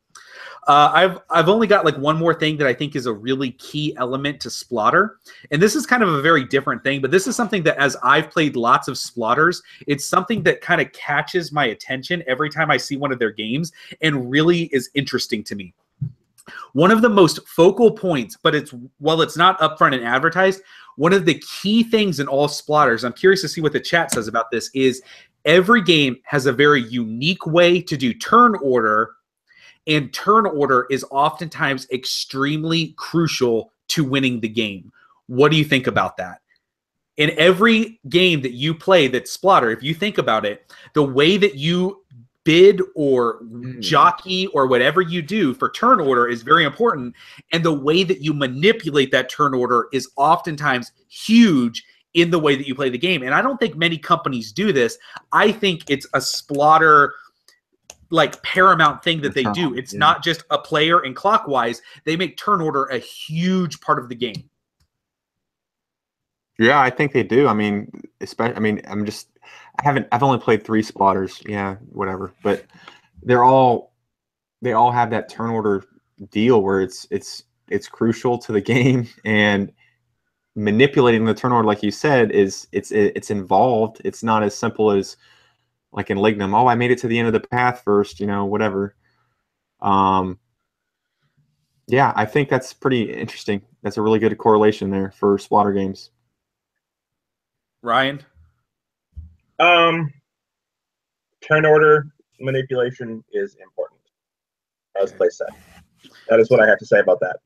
I've only got like one more thing that I think is a really key element to Splotter. And this is kind of a very different thing, but this is something that as I've played lots of Splotters, it's something that kind of catches my attention every time I see one of their games and really is interesting to me. One of the most focal points, but while it's not upfront and advertised, one of the key things in all Splotters, I'm curious to see what the chat says about this, is every game has a very unique way to do turn order. And turn order is oftentimes extremely crucial to winning the game. What do you think about that? In every game that you play that's Splotter, if you think about it, the way that you bid or jockey or whatever you do for turn order is very important. And the way that you manipulate that turn order is oftentimes huge in the way that you play the game. And I don't think many companies do this. I think it's a Splotter like paramount thing that they do. It's not just a player and clockwise. They make turn order a huge part of the game.
Yeah, I think they do. I mean, I've only played 3 Splotters. Yeah, whatever. But they all have that turn order deal where it's crucial to the game, and manipulating the turn order, like you said, it's involved. It's not as simple as like in Lignum, I made it to the end of the path first, whatever. Yeah, I think that's pretty interesting. That's a really good correlation there for Splotter games.
Ryan?
Turn order manipulation is important, as Clay said. That is what I have to say about that.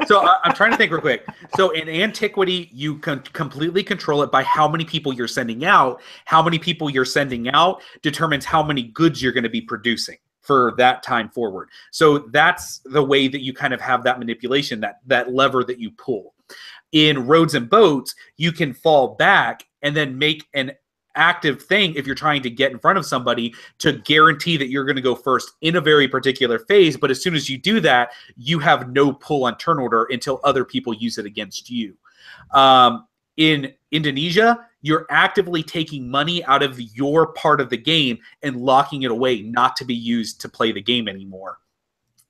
So I'm trying to think real quick. So in Antiquity, you can completely control it by how many people you're sending out. How many people you're sending out determines how many goods you're going to be producing for that time forward. So that's the way that you kind of have that manipulation, that lever that you pull. In Roads and Boats, you can fall back and then make an active thing if you're trying to get in front of somebody to guarantee that you're going to go first in a very particular phase. But as soon as you do that, you have no pull on turn order until other people use it against you. In Indonesia, you're actively taking money out of your part of the game and locking it away not to be used to play the game anymore.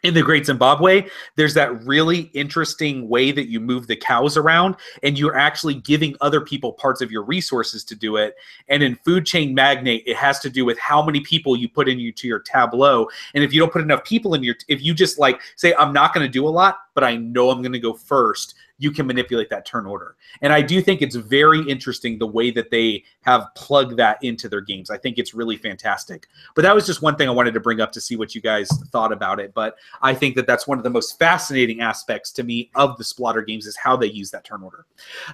In the Great Zimbabwe, there's that really interesting way that you move the cows around, and you're actually giving other people parts of your resources to do it. And in Food Chain Magnate, it has to do with how many people you put into your tableau. And if you don't put enough people in if you just like say, I'm not going to do a lot, but I know I'm going to go first, you can manipulate that turn order. And I do think it's very interesting the way that they have plugged that into their games. I think it's really fantastic. But that was just one thing I wanted to bring up to see what you guys thought about it. But I think that that's one of the most fascinating aspects to me of the Splotter games is how they use that turn order.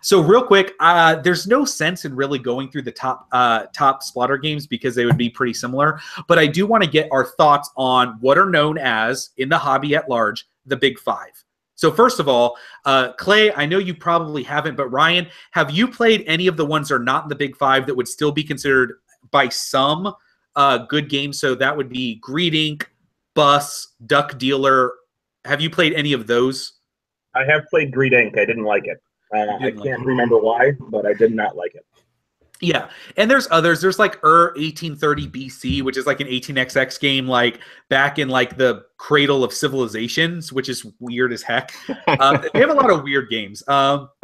So real quick, there's no sense in really going through the top Splotter games because they would be pretty similar. But I do want to get our thoughts on what are known as, in the hobby at large, the Big Five. So first of all, Clay, I know you probably haven't, but Ryan, have you played any of the ones that are not in the Big Five that would still be considered by some good games? So that would be Greed Inc., Bus, Duck Dealer. Have you played any of those?
I have played Greed Inc. I didn't like it. I can't remember why, but I did not like it.
Yeah, and there's others. There's like 1830 BC, which is like an 18XX game, like back in like the cradle of civilizations, which is weird as heck. They have a lot of weird games. Orkelos,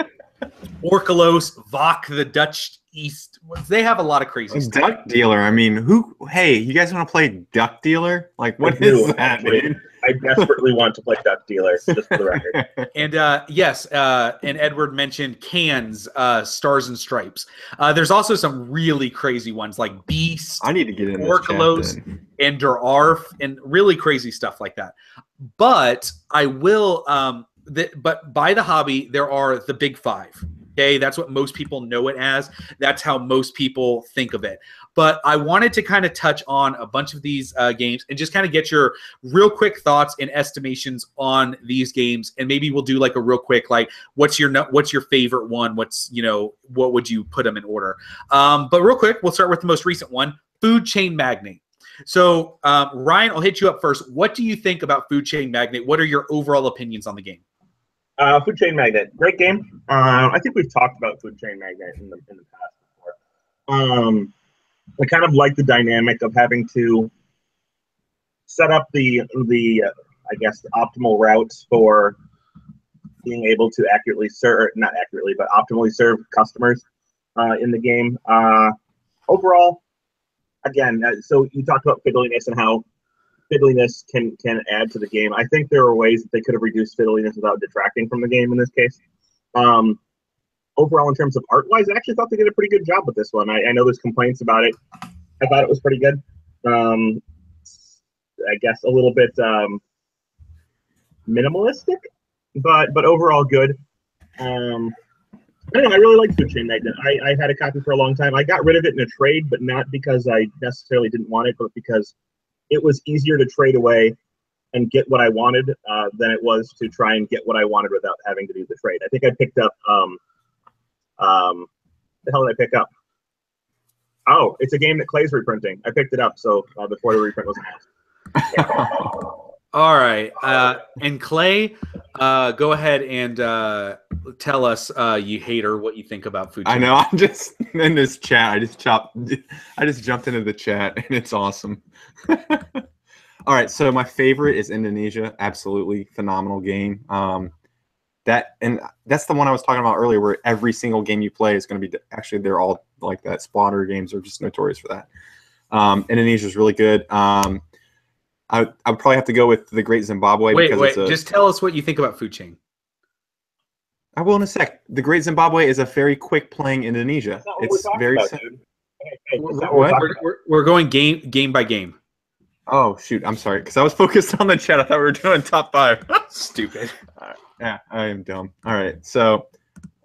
Vok, the Dutch East. They have a lot of crazy stuff.
Duck Dealer. I mean, hey, you guys want to play Duck Dealer? Like, what is that, dude?
I desperately want to play Duck Dealer, just for the record.
And yes, and Edward mentioned Cans, Stars and Stripes. There's also some really crazy ones like Beast,
I need to get in this
Orkalos,
chat then.
and Der Arf, and really crazy stuff like that. But I will, but by the hobby, there are the big five. Okay, that's what most people know it as. That's how most people think of it. But I wanted to kind of touch on a bunch of these games and just kind of get your real quick thoughts and estimations on these games. And maybe we'll do like a real quick, like, what's your favorite one? What's, what would you put them in order? But real quick, we'll start with the most recent one, Food Chain Magnate. So Ryan, I'll hit you up first. What do you think about Food Chain Magnate? What are your overall opinions on the game?
Food Chain Magnate, great game. I think we've talked about Food Chain Magnate in the past before. I kind of like the dynamic of having to set up the I guess optimal routes for being able to not accurately, but optimally serve customers in the game. Overall, again, so you talked about fiddliness and how fiddliness can add to the game. I think there are ways that they could have reduced fiddliness without detracting from the game in this case. Overall, in terms of art-wise, I actually thought they did a pretty good job with this one. I know there's complaints about it. I thought it was pretty good. I guess a little bit minimalistic, but overall good. I don't know, I really like Food Chain Magnate. I had a copy for a long time. I got rid of it in a trade, but not because I necessarily didn't want it, but because it was easier to trade away and get what I wanted than it was to try and get what I wanted without having to do the trade. I think I picked up, the hell did I pick up? Oh, it's a game that Clay's reprinting. I picked it up before the reprint was announced.
All right. And Clay, go ahead and tell us, you hater, what you think about Food Chain.
I know. I'm just in this chat. I just jumped into the chat, and it's awesome. All right. So my favorite is Indonesia. Absolutely phenomenal game. That's the one I was talking about earlier, where every single game you play is going to be actually they're all like that. Splatter games are just notorious for that. Indonesia is really good. I would probably have to go with The Great Zimbabwe.
Wait, just tell us what you think about Food Chain.
I will in a sec. The Great Zimbabwe is a very quick playing Indonesia. It's very
We're going game by game.
Oh shoot, I'm sorry, because I was focused on the chat. I thought we were doing top 5.
Stupid.
Yeah, I am dumb. All right, so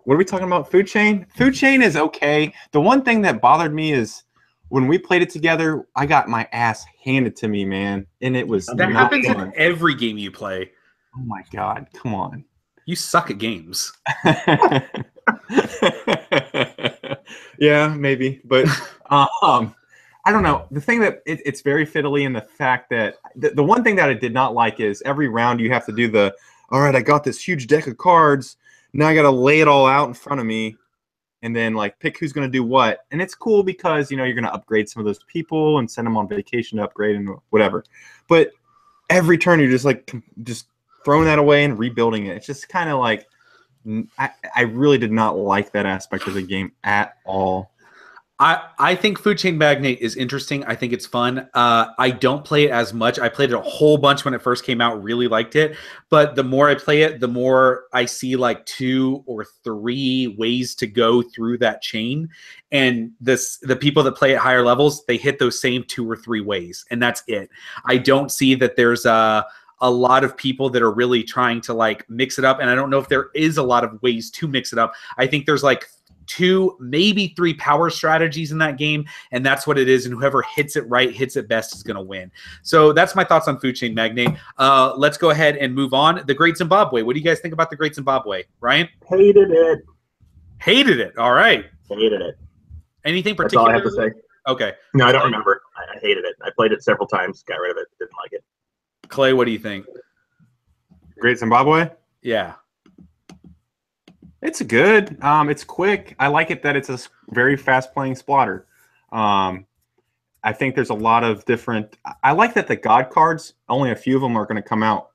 what are we talking about? Food Chain? Food Chain is okay. The one thing that bothered me is when we played it together, I got my ass handed to me, man, and it was
that happens in every game you play.
Oh my god, come on.
You suck at games.
Yeah, maybe, but I don't know. The thing that it's very fiddly in the fact that the one thing that I did not like is every round you have to do all right, I got this huge deck of cards. Now I got to lay it all out in front of me and then like pick who's going to do what. And it's cool because, you're going to upgrade some of those people and send them on vacation to upgrade and whatever. But every turn you're just throwing that away and rebuilding it. It's just kind of like I really did not like that aspect of the game at all.
I think Food Chain Magnate is interesting. I think it's fun. I don't play it as much. I played it a whole bunch when it first came out, really liked it. But the more I play it, the more I see like 2 or 3 ways to go through that chain. And the people that play at higher levels, they hit those same 2 or 3 ways. And that's it. I don't see that there's a lot of people that are really trying to like mix it up. And I don't know if there is a lot of ways to mix it up. I think there's like 2, maybe 3 power strategies in that game, and that's what it is. And whoever hits it right, hits it best, is going to win. So that's my thoughts on Food Chain Magnate. Let's go ahead and move on. The Great Zimbabwe. What do you guys think about The Great Zimbabwe? Ryan?
Hated it.
Hated it. All right.
Hated it.
Anything particular?
That's all I have to say.
Okay.
No, I don't remember. I hated it. I played it several times, got rid of it, didn't like it.
Clay, what do you think?
Great Zimbabwe?
Yeah.
It's good. It's quick. I like it that it's a very fast-playing splatter. I think there's a lot of different. I like that the God cards, only a few of them are going to come out,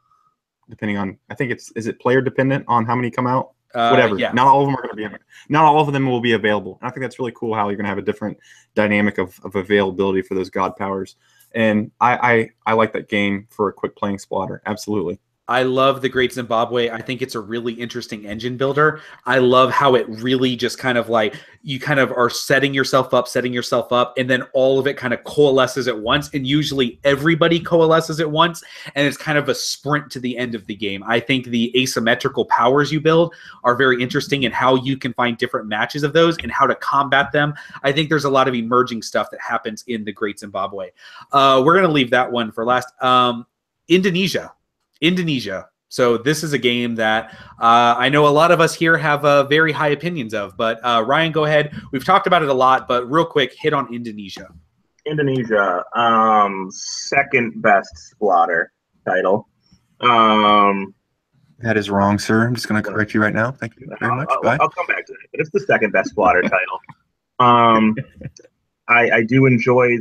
depending on. I think is it player dependent on how many come out? Whatever.
Yeah.
Not all of them are going to be. Not all of them will be available. And I think that's really cool how you're going to have a different dynamic of availability for those God powers. And I like that game for a quick playing splatter. Absolutely.
I love the Great Zimbabwe. I think it's a really interesting engine builder. I love how it really just kind of like you kind of are setting yourself up, and then all of it kind of coalesces at once. And usually everybody coalesces at once, and it's kind of a sprint to the end of the game. I think the asymmetrical powers you build are very interesting in how you can find different matches of those and how to combat them. I think there's a lot of emerging stuff that happens in the Great Zimbabwe. We're going to leave that one for last. Indonesia. So this is a game that I know a lot of us here have very high opinions of. But Ryan, go ahead. We've talked about it a lot, but real quick, hit on Indonesia.
Indonesia, second best Splotter title.
That is wrong, sir. I'm just going to correct you right now. Thank you very much. Bye.
I'll come back to that. But it's the second best Splotter title. I do enjoy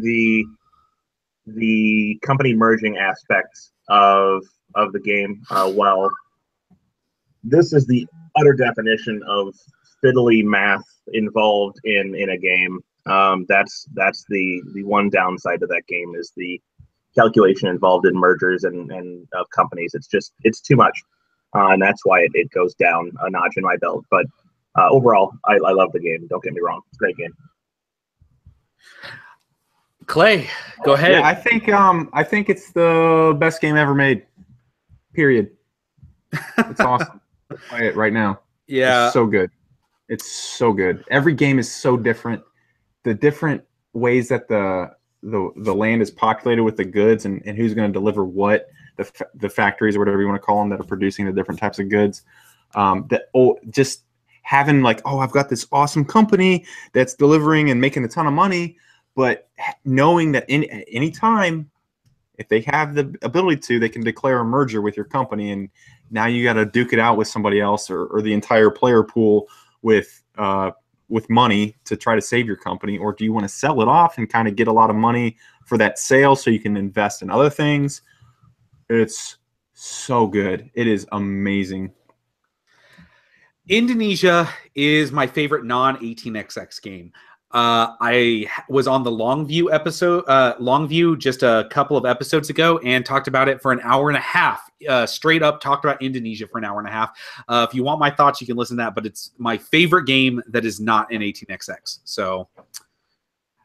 the company merging aspects of the game. Well, this is the utter definition of fiddly math involved in a game. That's the one downside to that game is the calculation involved in mergers and of companies. It's too much, and that's why it goes down a notch in my belt. But overall, I love the game. Don't get me wrong; it's a great game.
Clay, go ahead.
Yeah, I think it's the best game ever made. Period. It's awesome. Play it right now.
Yeah.
It's so good. It's so good. Every game is so different. The different ways that the land is populated with the goods and who's going to deliver what, the factories or whatever you want to call them that are producing the different types of goods. Just having like, I've got this awesome company that's delivering and making a ton of money, but knowing that at any time, if they have the ability to, they can declare a merger with your company, and now you got to duke it out with somebody else or the entire player pool with money to try to save your company, or do you want to sell it off and kind of get a lot of money for that sale so you can invest in other things? It's so good. It is amazing.
Indonesia is my favorite non-18xx game. I was on the Longview just a couple of episodes ago and talked about it for an hour and a half. Straight up talked about Indonesia for an hour and a half. If you want my thoughts, you can listen to that, but it's my favorite game that is not an 18xx. So,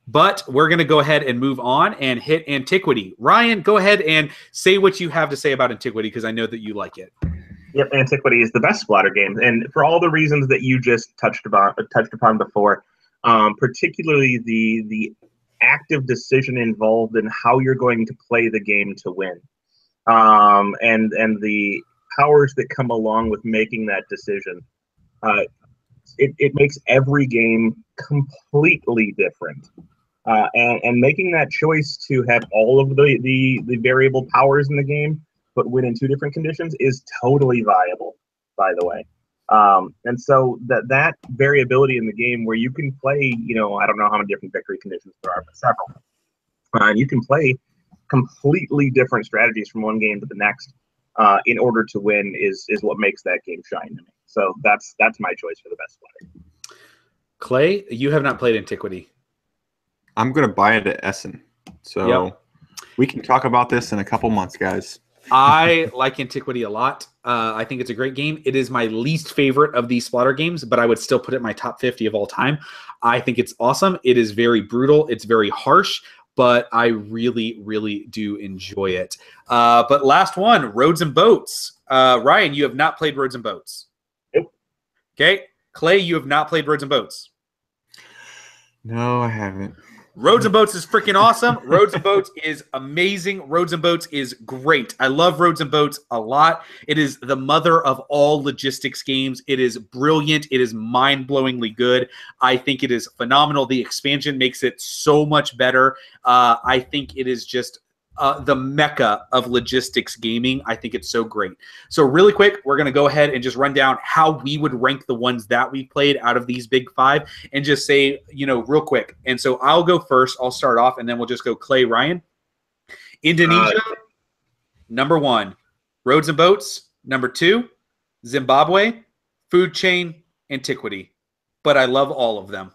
but we're going to go ahead and move on and hit Antiquity. Ryan, go ahead and say what you have to say about Antiquity, because I know that you like it.
Yep, Antiquity is the best Splotter game, and for all the reasons that you just touched upon before. Particularly the active decision involved in how you're going to play the game to win, and the powers that come along with making that decision. It makes every game completely different, and making that choice to have all of the variable powers in the game but win in two different conditions is totally viable, by the way. And so that variability in the game where you can play, I don't know how many different victory conditions there are, but several. And you can play completely different strategies from one game to the next in order to win is what makes that game shine to me. So that's my choice for the best player.
Clay, you have not played Antiquity.
I'm going to buy it at Essen. So we can talk about this in a couple months, guys.
I like Antiquity a lot. I think it's a great game. It is my least favorite of these Splotter games, but I would still put it in my top 50 of all time. I think it's awesome. It is very brutal. It's very harsh, but I really, really do enjoy it. But last one, Roads and Boats. Ryan, you have not played Roads and Boats.
Nope.
Okay. Clay, you have not played Roads and Boats.
No, I haven't.
Roads and Boats is freaking awesome. Roads and Boats is amazing. Roads and Boats is great. I love Roads and Boats a lot. It is the mother of all logistics games. It is brilliant. It is mind-blowingly good. I think it is phenomenal. The expansion makes it so much better. I think it is just the mecca of logistics gaming. I think it's so great. So really quick, we're going to go ahead and just run down how we would rank the ones that we played out of these big five and just say, real quick. And so I'll go first. I'll start off and then we'll just go Clay, Ryan. Indonesia, number 1. Roads and Boats, number 2. Zimbabwe, Food Chain, Antiquity. But I love all of them.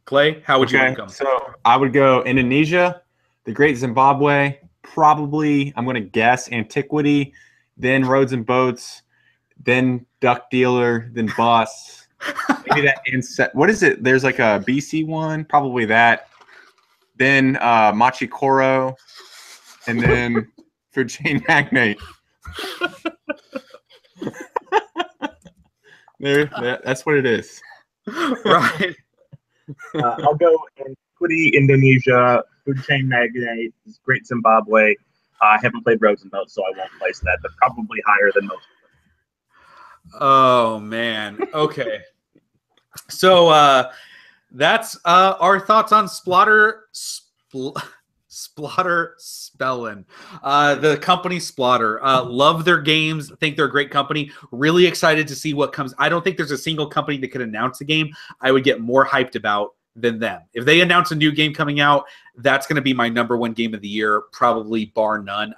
Clay, how would you rank them?
So I would go Indonesia, The Great Zimbabwe, probably, I'm going to guess, Antiquity, then Roads and Boats, then Duck Dealer, then Bus. Maybe that what is it? There's like a BC one, probably that. Then Machikoro, and then Food Chain Magnate. That's what it is.
Right.
I'll go Antiquity, Indonesia, Food Chain Magnate, Great Zimbabwe. I haven't played Roads and Boats, so I won't place that, but probably higher than most.
Oh man. Okay. So that's our thoughts on Splotter Spellen. The company Splotter. Love their games. Think they're a great company. Really excited to see what comes. I don't think there's a single company that could announce a game I would get more hyped about than them. If they announce a new game coming out, that's going to be my number one game of the year, probably bar none.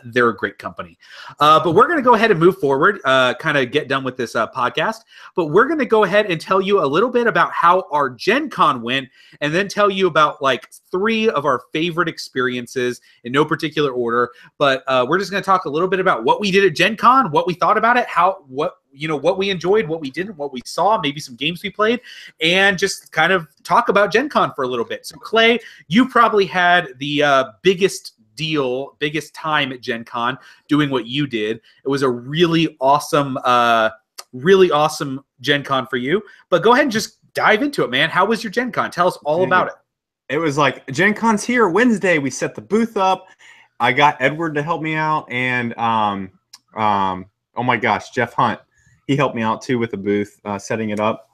They're a great company. But we're going to go ahead and move forward, kind of get done with this podcast. But we're going to go ahead and tell you a little bit about how our Gen Con went, and then tell you about like 3 of our favorite experiences in no particular order. But we're just going to talk a little bit about what we did at Gen Con, what we thought about it, what we enjoyed, what we didn't, what we saw, maybe some games we played, and just kind of talk about Gen Con for a little bit. So Clay, you probably had the biggest time at Gen Con doing what you did. It was a really awesome Gen Con for you. But go ahead and just dive into it, man. How was your Gen Con? Tell us all about it.
It was like, Gen Con's here Wednesday. We set the booth up. I got Edward to help me out, and oh my gosh, Jeff Hunt. He helped me out too with the booth, setting it up.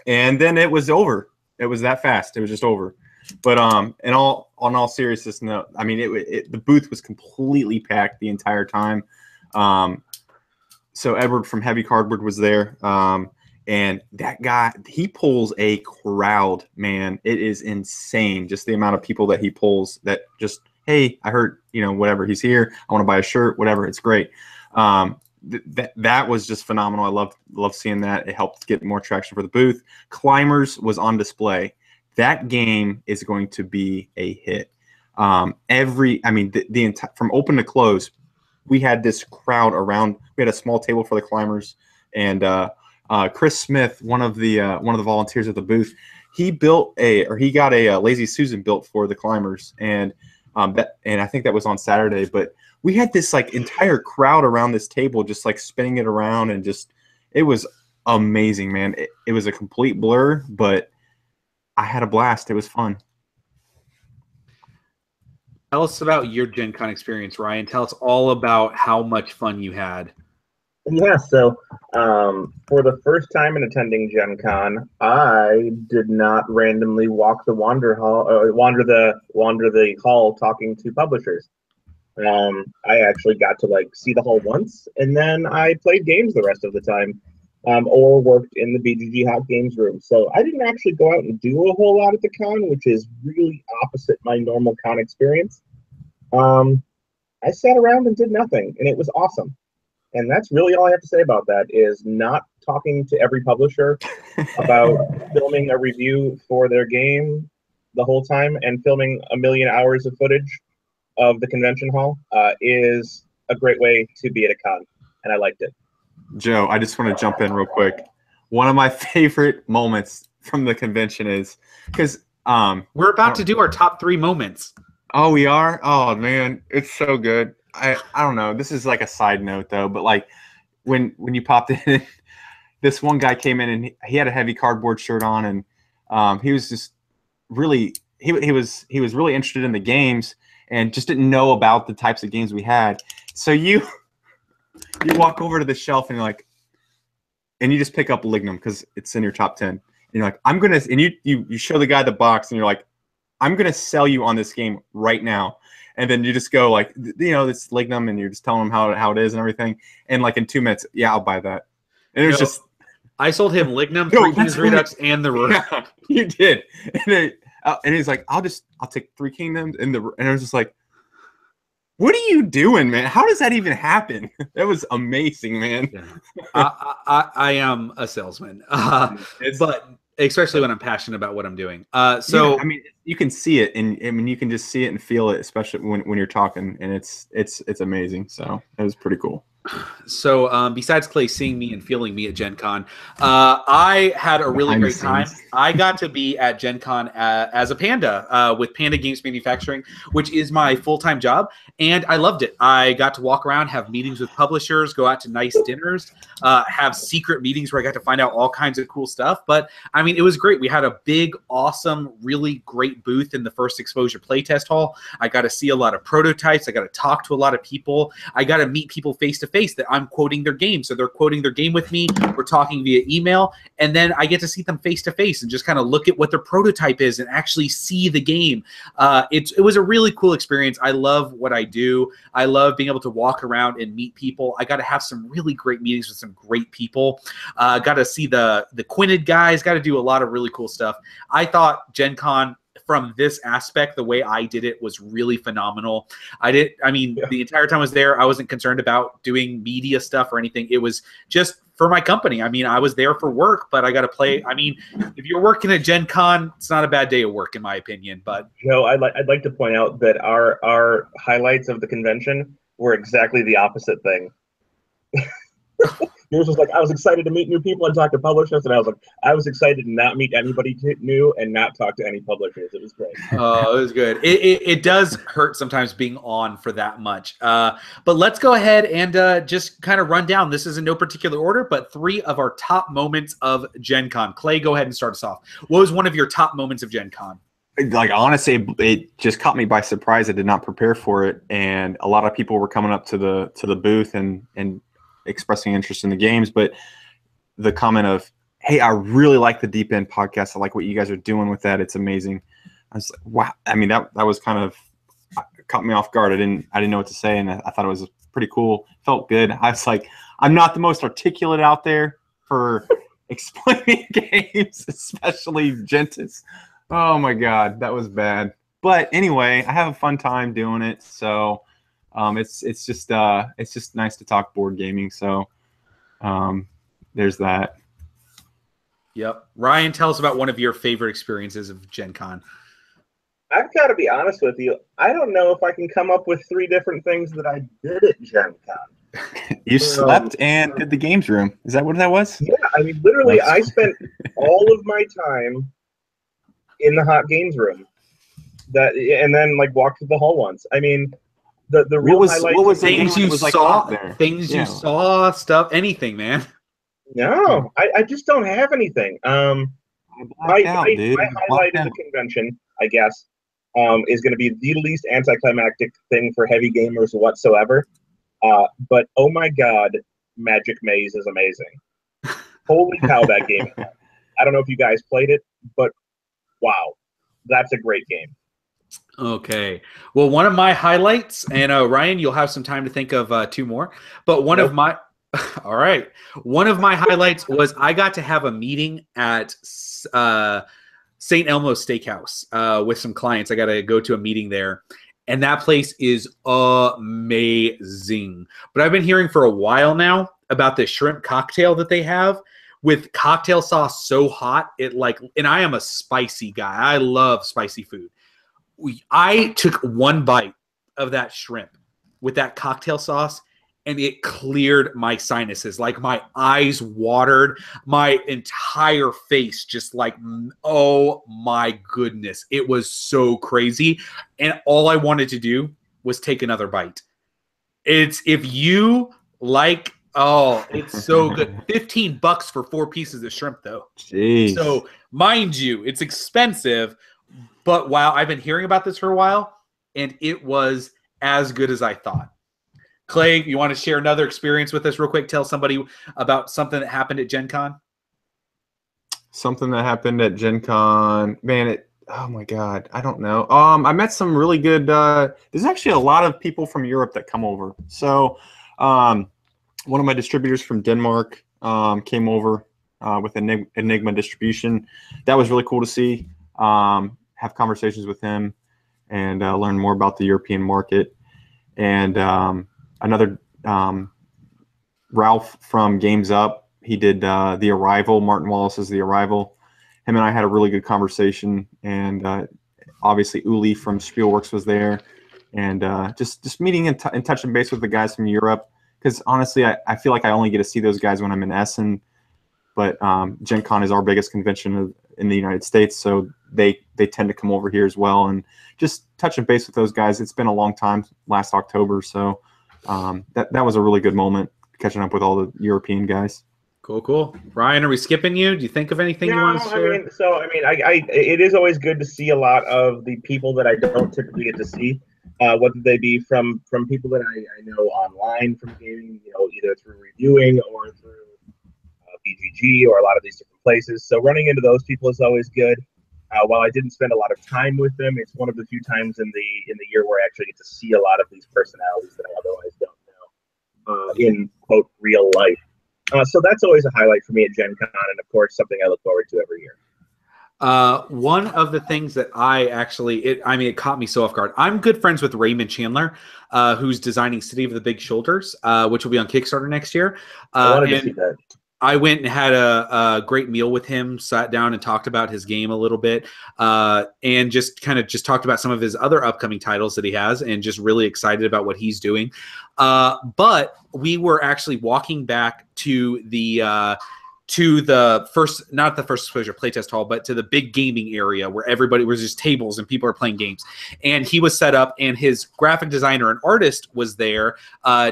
And then it was over. It was that fast. It was just over. But on all seriousness, no. I mean, the booth was completely packed the entire time. So Edward from Heavy Cardboard was there, and that guy, he pulls a crowd, man. It is insane, just the amount of people that he pulls. That just, hey, I heard, whatever, he's here. I want to buy a shirt, whatever. It's great. That was just phenomenal. I love seeing that. It helped get more traction for the booth. Climbers was on display. That game is going to be a hit. The entire, from open to close, we had this crowd around. We had a small table for the climbers, and Chris Smith, one of the volunteers at the booth, he got a Lazy Susan built for the climbers, and I think that was on Saturday. But we had this like entire crowd around this table, just like spinning it around, and just, it was amazing, man. It was a complete blur, but I had a blast. It was fun.
Tell us about your Gen Con experience, Ryan. Tell us all about how much fun you had.
Yeah, so for the first time in attending Gen Con, I did not randomly walk the wander the hall talking to publishers. I actually got to see the hall once, and then I played games the rest of the time, or worked in the BGG Hot Games room. So I didn't actually go out and do a whole lot at the con, which is really opposite my normal con experience. I sat around and did nothing, and it was awesome. And that's really all I have to say about that, is not talking to every publisher about filming a review for their game the whole time and filming 1 million hours of footage of the convention hall is a great way to be at a con, and I liked it.
Joe, I just want to jump in real quick. One of my favorite moments from the convention is because
we're about to do our top 3 moments.
Oh, we are? Oh man, it's so good. I don't know. This is like a side note though, but when you popped in, this one guy came in and he had a Heavy Cardboard shirt on, and he was just really he was really interested in the games and just didn't know about the types of games we had. So you walk over to the shelf and you're like, and you just pick up Lignum because it's in your top 10. And you're like, I'm gonna, and you show the guy the box and you're like, I'm gonna sell you on this game right now. And then you just go this Lignum, and you're just telling him how it is and everything. And in 2 minutes, yeah, I'll buy that. And it was just,
I sold him Lignum, 3 Kingdoms Redux, and the Rook.
Yeah, you did. And he's like, I'll take 3 Kingdoms, and it was just like, what are you doing, man? How does that even happen? That was amazing, man.
Yeah. I am a salesman, but especially when I'm passionate about what I'm doing.
Yeah, I mean, you can see it, and I mean, you can just see it and feel it, especially when you're talking, and it's amazing. So it was pretty cool.
So besides Clay seeing me and feeling me at Gen Con, I had a really
Behind the
great time.
scenes.
I got to be at Gen Con as a panda with Panda Games Manufacturing, which is my full-time job, and I loved it. I got to walk around, have meetings with publishers, go out to nice dinners, have secret meetings where I got to find out all kinds of cool stuff. But, I mean, it was great. We had a big, awesome, really great booth in the First Exposure Playtest Hall. I got to see a lot of prototypes. I got to talk to a lot of people. I got to meet people face-to-face that I'm quoting their game. So they're quoting their game with me. We're talking via email. And then I get to see them face to face and just kind of look at what their prototype is and actually see the game. It was a really cool experience. I love what I do. I love being able to walk around and meet people. I got to have some really great meetings with some great people. Got to see the Quinted guys, got to do a lot of really cool stuff. I thought Gen Con, from this aspect, the way I did it was really phenomenal. The entire time I was there, I wasn't concerned about doing media stuff or anything. It was just for my company. I mean, I was there for work, but I got to play. I mean, if you're working at Gen Con, it's not a bad day of work, in my opinion. But
Joe, I'd like to point out that our highlights of the convention were exactly the opposite thing. Yours was like, I was excited to meet new people and talk to publishers, and I was like, I was excited to not meet anybody new and not talk to any publishers. It was great.
Oh, it was good. It does hurt sometimes being on for that much. But let's go ahead and just kind of run down. This is in no particular order, but 3 of our top moments of Gen Con. Clay, go ahead and start us off. What was one of your top moments of Gen Con?
Like, honestly, it just caught me by surprise. I did not prepare for it, and a lot of people were coming up to the booth and expressing interest in the games, but the comment of, hey, I really like the Deep End podcast. I like what you guys are doing with that. It's amazing. I was like, wow. I mean, that was kind of caught me off guard. I didn't know what to say, and I thought it was pretty cool. Felt good. I was like, I'm not the most articulate out there for explaining games, especially Gentis. Oh my God, that was bad. But anyway, I have a fun time doing it. So it's just nice to talk board gaming. So there's that.
Yep. Ryan, tell us about one of your favorite experiences of Gen Con.
I've got to be honest with you. I don't know if I can come up with 3 different things that I did at Gen Con.
You slept and did the games room. Is that what that was?
Yeah, I mean, literally, I spent all of my time in the hot games room. And then like walked through the hall once. I mean, the real highlight.
What was
things you
was like
saw?
there?
Things you saw, stuff, anything, man.
No, I just don't have anything. My highlight of the convention, I guess, is going to be the least anticlimactic thing for heavy gamers whatsoever. But oh my God, Magic Maze is amazing. Holy cow, that game! I don't know if you guys played it, but wow, that's a great game.
Okay. Well, one of my highlights, and Ryan, you'll have some time to think of 2 more, but one of my all right. One of my highlights was I got to have a meeting at St. Elmo Steakhouse with some clients. I got to go to a meeting there, and that place is amazing. But I've been hearing for a while now about the shrimp cocktail that they have with cocktail sauce so hot. And I am a spicy guy. I love spicy food. I took 1 bite of that shrimp with that cocktail sauce, and it cleared my sinuses. Like, my eyes watered, my entire face just like, oh my goodness. It was so crazy. And all I wanted to do was take another bite. If you like, oh, it's so good. $15 for 4 pieces of shrimp, though.
Jeez.
So, mind you, it's expensive. But wow, I've been hearing about this for a while, and it was as good as I thought. Clay, you want to share another experience with us real quick? Tell somebody about something that happened at Gen Con.
Something that happened at Gen Con. Man, oh my God, I don't know. I met some really good, there's actually a lot of people from Europe that come over. So one of my distributors from Denmark came over with Enigma Distribution. That was really cool to see. Have conversations with him and learn more about the European market. And another Ralph from Games Up, he did The Arrival. Martin Wallace's The Arrival. him and I had a really good conversation, and obviously Uli from Spielworks was there, and just meeting and touching base with the guys from Europe, because honestly I feel like I only get to see those guys when I'm in Essen, but Gen Con is our biggest convention in the United States, so they tend to come over here as well, and just touching base with those guys. It's been a long time, last October, so that was a really good moment, catching up with all the European guys.
Cool. Ryan, are we skipping you? Do you think of anything you want to share?
It is always good to see a lot of the people that I don't typically get to see, whether they be from people that I know online from gaming, either through reviewing or through BGG or a lot of these different places. So running into those people is always good. While I didn't spend a lot of time with them, it's one of the few times in the year where I actually get to see a lot of these personalities that I otherwise don't know in quote real life. So that's always a highlight for me at Gen Con, and of course something I look forward to every year.
One of the things that it caught me so off guard. I'm good friends with Raymond Chandler, who's designing City of the Big Shoulders, which will be on Kickstarter next year.
I wanted to see that.
I went and had a great meal with him, sat down and talked about his game a little bit, and just talked about some of his other upcoming titles that he has, and just really excited about what he's doing. But we were actually walking back to the first, not the first exposure playtest hall, but to the big gaming area where everybody was just tables and people are playing games. And he was set up, and his graphic designer and artist was there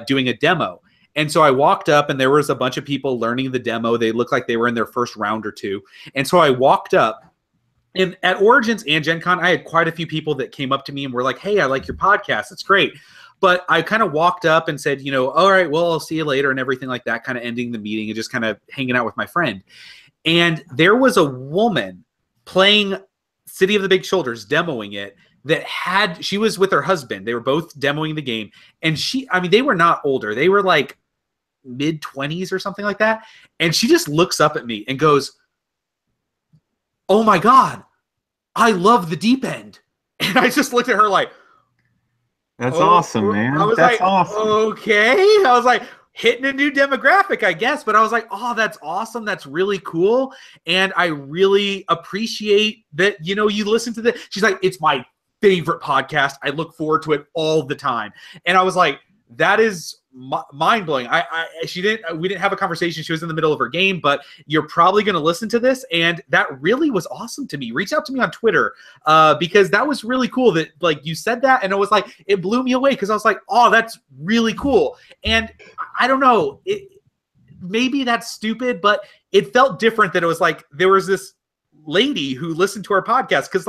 doing a demo. And so I walked up, and there was a bunch of people learning the demo. They looked like they were in their first round or two. And so I walked up, and at Origins and Gen Con, I had quite a few people that came up to me and were like, "Hey, I like your podcast. It's great." But I kind of walked up and said, "All right, well, I'll see you later," and everything like that, kind of ending the meeting and just kind of hanging out with my friend. And there was a woman playing City of the Big Shoulders, demoing it, she was with her husband. They were both demoing the game. And they were not older. They were like mid-20s or something like that. And she just looks up at me and goes, "Oh my God, I love the Deep End." And I just looked at her like,
that's awesome, man. That's awesome.
Okay. I was like, hitting a new demographic, I guess. But I was like, oh, that's awesome. That's really cool. And I really appreciate that, you listen to this. She's like, "It's my favorite podcast. I look forward to it all the time." And I was like, that is mind blowing. We didn't have a conversation. She was in the middle of her game, but you're probably going to listen to this. And that really was awesome to me. Reach out to me on Twitter because that was really cool that you said that. And it was like, it blew me away because I was like, oh, that's really cool. And I don't know, maybe that's stupid, but it felt different that it was like, there was this lady who listened to our podcast. Cause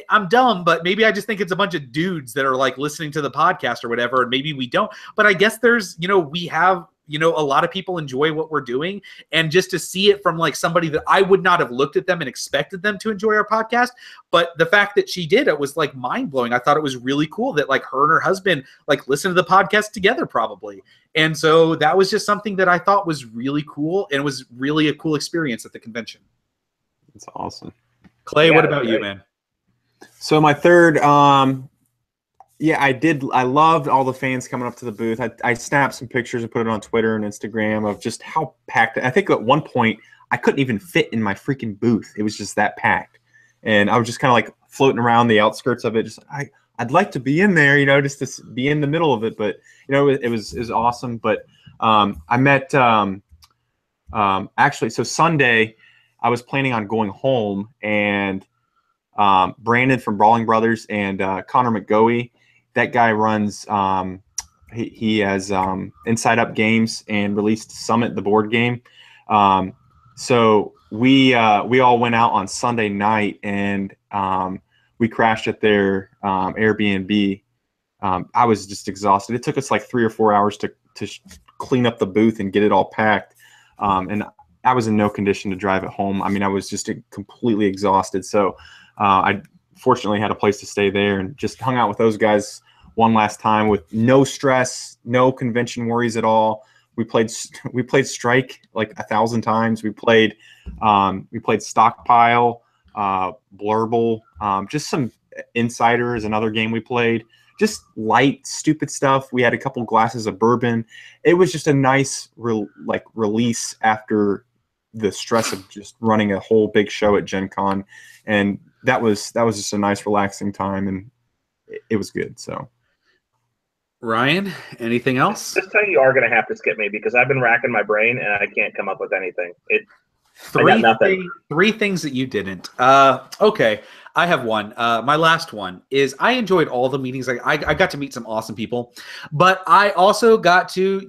I'm dumb, but maybe I just think it's a bunch of dudes that are listening to the podcast or whatever, and maybe we don't. But I guess there's, we have, a lot of people enjoy what we're doing, and just to see it from somebody that I would not have looked at them and expected them to enjoy our podcast, but the fact that she did, it was mind blowing. I thought it was really cool that her and her husband listen to the podcast together probably, and so that was just something that I thought was really cool, and was really a cool experience at the convention.
That's awesome.
Clay, what about you, man?
So my third, I loved all the fans coming up to the booth. I snapped some pictures and put it on Twitter and Instagram of just how packed. I think at one point I couldn't even fit in my freaking booth. It was just that packed. And I was just kind of floating around the outskirts of it. Just I'd like to be in there, just to be in the middle of it. But, it was awesome. But I met actually, so Sunday I was planning on going home, and Brandon from Brawling Brothers and Connor McGoey, that guy runs he has Inside Up Games and released Summit, the board game. So we all went out on Sunday night, and we crashed at their Airbnb. I was just exhausted. It took us 3 or 4 hours to clean up the booth and get it all packed, and I was in no condition to drive it home. I was just completely exhausted. So I fortunately had a place to stay there, and just hung out with those guys one last time with no stress, no convention worries at all. We played Strike 1,000 times. We played Stockpile, Blurble, just some Insider is another game we played. Just light, stupid stuff. We had a couple glasses of bourbon. It was just a nice release after the stress of just running a whole big show at Gen Con, and that was just a nice relaxing time, and it was good. So
Ryan, anything else?
This time you are going to have to skip me because I've been racking my brain and I can't come up with anything. I got nothing.
Three things that you didn't. Okay, I have one. My last one is I enjoyed all the meetings. I got to meet some awesome people, but I also got to,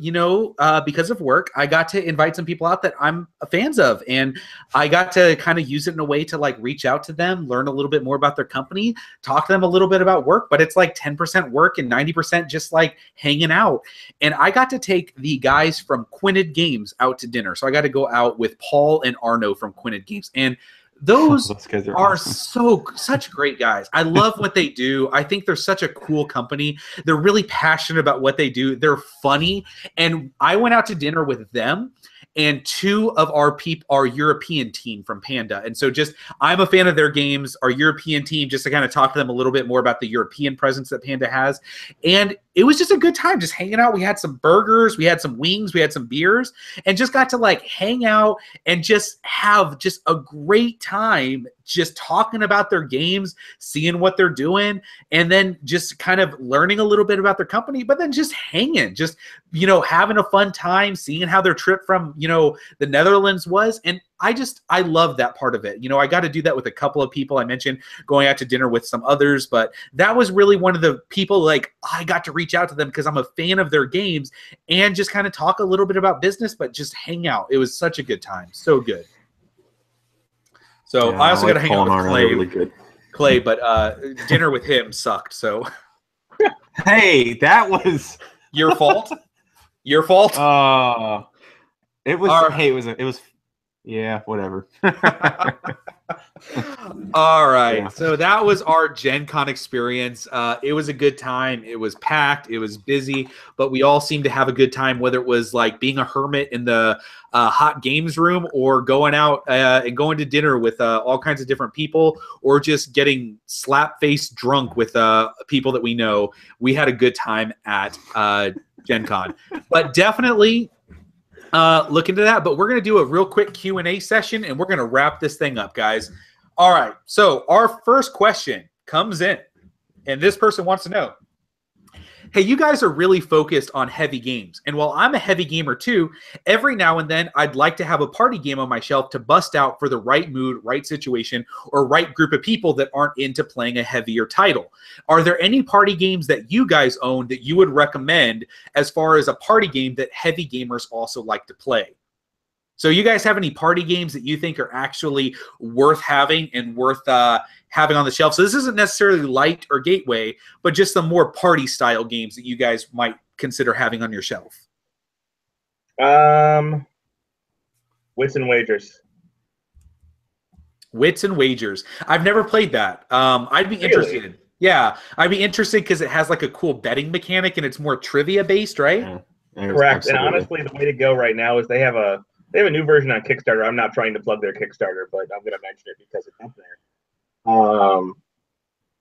because of work, I got to invite some people out that I'm fans of, and I got to kind of use it in a way to like reach out to them, learn a little bit more about their company, talk to them a little bit about work, but it's like 10% work and 90% just like hanging out. And I got to take the guys from Quinted Games out to dinner. So I got to go out with Paul and Arno from Quinted Games, and those
guys are
awesome. Such great guys. I love what they do. I think they're such a cool company. They're really passionate about what they do. They're funny, and I went out to dinner with them and two of our European team from Panda. And so I'm a fan of their games, our European team, just to kind of talk to them a little bit more about the European presence that Panda has. And it was just a good time just hanging out. We had some burgers, we had some wings, we had some beers, and just got to like hang out and just have just a great time just talking about their games, seeing what they're doing, and then just kind of learning a little bit about their company, but then just hanging, just, having a fun time, seeing how their trip from, the Netherlands was. And I love that part of it. I got to do that with a couple of people. I mentioned going out to dinner with some others, but that was really one of the people like I got to reach out to them because I'm a fan of their games and just kind of talk a little bit about business, but just hang out. It was such a good time. So good. So yeah, I also got to hang out with Clay. Really good. Clay, but dinner with him sucked. So
hey, that was
your fault. Your fault.
It was. Hey, it was. Yeah, whatever.
All right. Yeah. So that was our Gen Con experience. It was a good time. It was packed. It was busy, but we all seemed to have a good time, whether it was like being a hermit in the hot games room or going out and going to dinner with all kinds of different people, or just getting slap-faced drunk with people that we know. We had a good time at Gen Con. But definitely look into that. But we're going to do a real quick Q&A session, and we're going to wrap this thing up, guys. All right. So our first question comes in, and this person wants to know, hey, you guys are really focused on heavy games. And while I'm a heavy gamer too, every now and then I'd like to have a party game on my shelf to bust out for the right mood, right situation, or right group of people that aren't into playing a heavier title. Are there any party games that you guys own that you would recommend as far as a party game that heavy gamers also like to play? So you guys have any party games that you think are actually worth having and worth having on the shelf? So this isn't necessarily light or gateway, but just some more party style games that you guys might consider having on your shelf.
Wits and Wagers.
Wits and Wagers. I've never played that. I'd be interested. Really? Yeah, I'd be interested because it has like a cool betting mechanic and it's more trivia based, right?
Yeah. Correct. Absolutely. And honestly, the way to go right now is they have a new version on Kickstarter. I'm not trying to plug their Kickstarter, but I'm going to mention it because it's up there.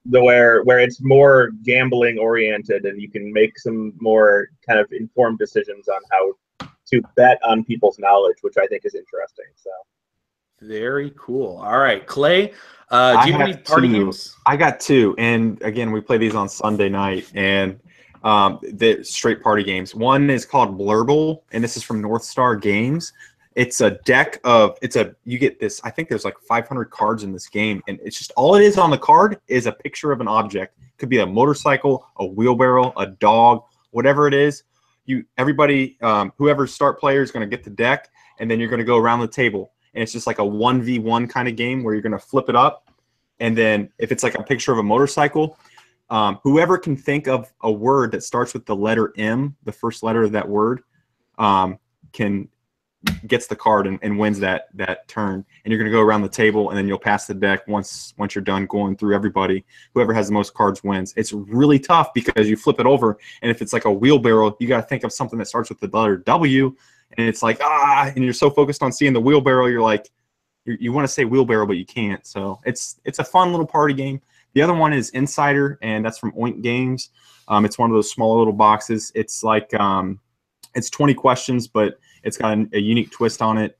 Where it's more gambling oriented, and you can make some more kind of informed decisions on how to bet on people's knowledge, which I think is interesting. So
very cool. All right, Clay, do you have any party games?
I got two, and again, we play these on Sunday night, and they're straight party games. One is called Blurble, and this is from North Star Games. It's a deck of, you get this, I think there's like 500 cards in this game, and it's just, all it is on the card is a picture of an object. It could be a motorcycle, a wheelbarrow, a dog, whatever it is. Everybody, whoever start player is going to get the deck, and then you're going to go around the table. And it's just like a 1v1 kind of game where you're going to flip it up. And then if it's like a picture of a motorcycle, whoever can think of a word that starts with the letter M, the first letter of that word, gets the card and wins that turn. And you're going to go around the table, and then you'll pass the deck once you're done going through everybody. Whoever has the most cards wins. It's really tough because you flip it over, and if it's like a wheelbarrow, you got to think of something that starts with the letter W, and it's like, and you're so focused on seeing the wheelbarrow, you're like, you want to say wheelbarrow, but you can't. So it's a fun little party game. The other one is Insider, and that's from Oink Games. It's one of those smaller little boxes. It's like it's 20 questions, but it's got a unique twist on it.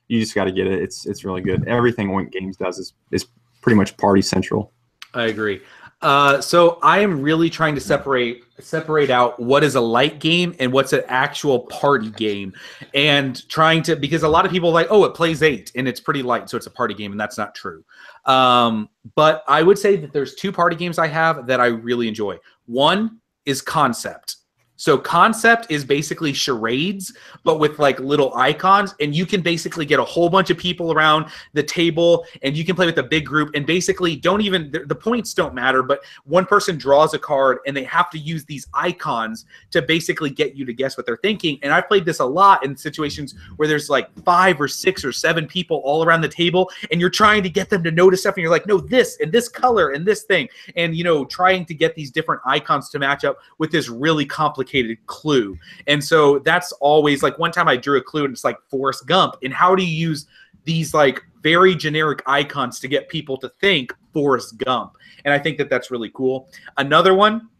You just got to get it. It's really good. Everything Oink Games does is pretty much party central.
I agree. So I am really trying to separate out what is a light game and what's an actual party game, and trying to, because a lot of people are like, oh, it plays 8 and it's pretty light, so it's a party game, and that's not true. But I would say that there's 2 party games I have that I really enjoy. One is Concept. So Concept is basically charades, but with like little icons, and you can basically get a whole bunch of people around the table, and you can play with a big group, and basically the points don't matter, but one person draws a card and they have to use these icons to basically get you to guess what they're thinking. And I've played this a lot in situations where there's like 5 or 6 or 7 people all around the table, and you're trying to get them to notice stuff, and you're like, no, this and this color and this thing, and trying to get these different icons to match up with this really complicated clue. And so that's always like, one time I drew a clue and it's like Forrest Gump, and how do you use these like very generic icons to get people to think Forrest Gump? And I think that that's really cool. Another one,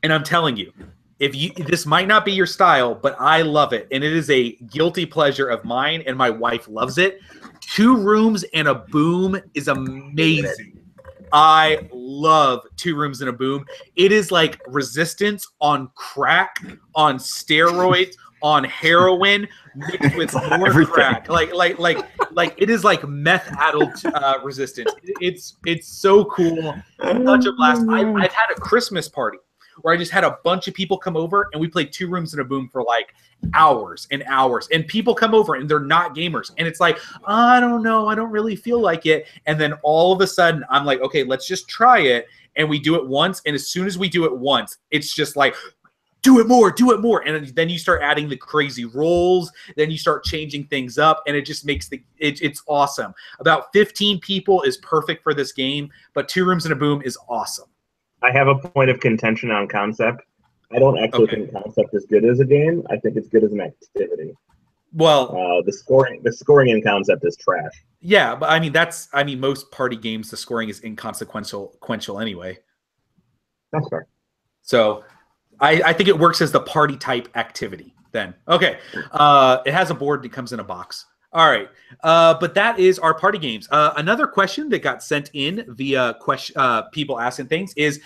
and I'm telling you, this might not be your style, but I love it, and it is a guilty pleasure of mine, and my wife loves it. 2 Rooms and a Boom is amazing. I love 2 Rooms and a Boom. It is like Resistance on crack, on steroids, on heroin, mixed with more
everything.
crack. Like it is like meth-addled Resistance. It's so cool. Such a blast. I've had a Christmas party where I just had a bunch of people come over, and we played 2 Rooms and a Boom for like hours and hours. And people come over and they're not gamers, and it's like, I don't know, I don't really feel like it. And then all of a sudden I'm like, okay, let's just try it. And we do it once, and as soon as we do it once, it's just like, do it more. And then you start adding the crazy rolls, then you start changing things up, and it just makes it's awesome. About 15 people is perfect for this game, but 2 Rooms and a Boom is awesome.
I have a point of contention on Concept. I don't actually think Concept is good as a game. I think it's good as an activity.
Well,
the scoring in Concept is trash.
Yeah, but I mean, most party games, the scoring is inconsequential anyway.
That's fair.
So I think it works as the party type activity then. Okay. It has a board that comes in a box. All right. But that is our party games. Another question that got sent in via people asking things is,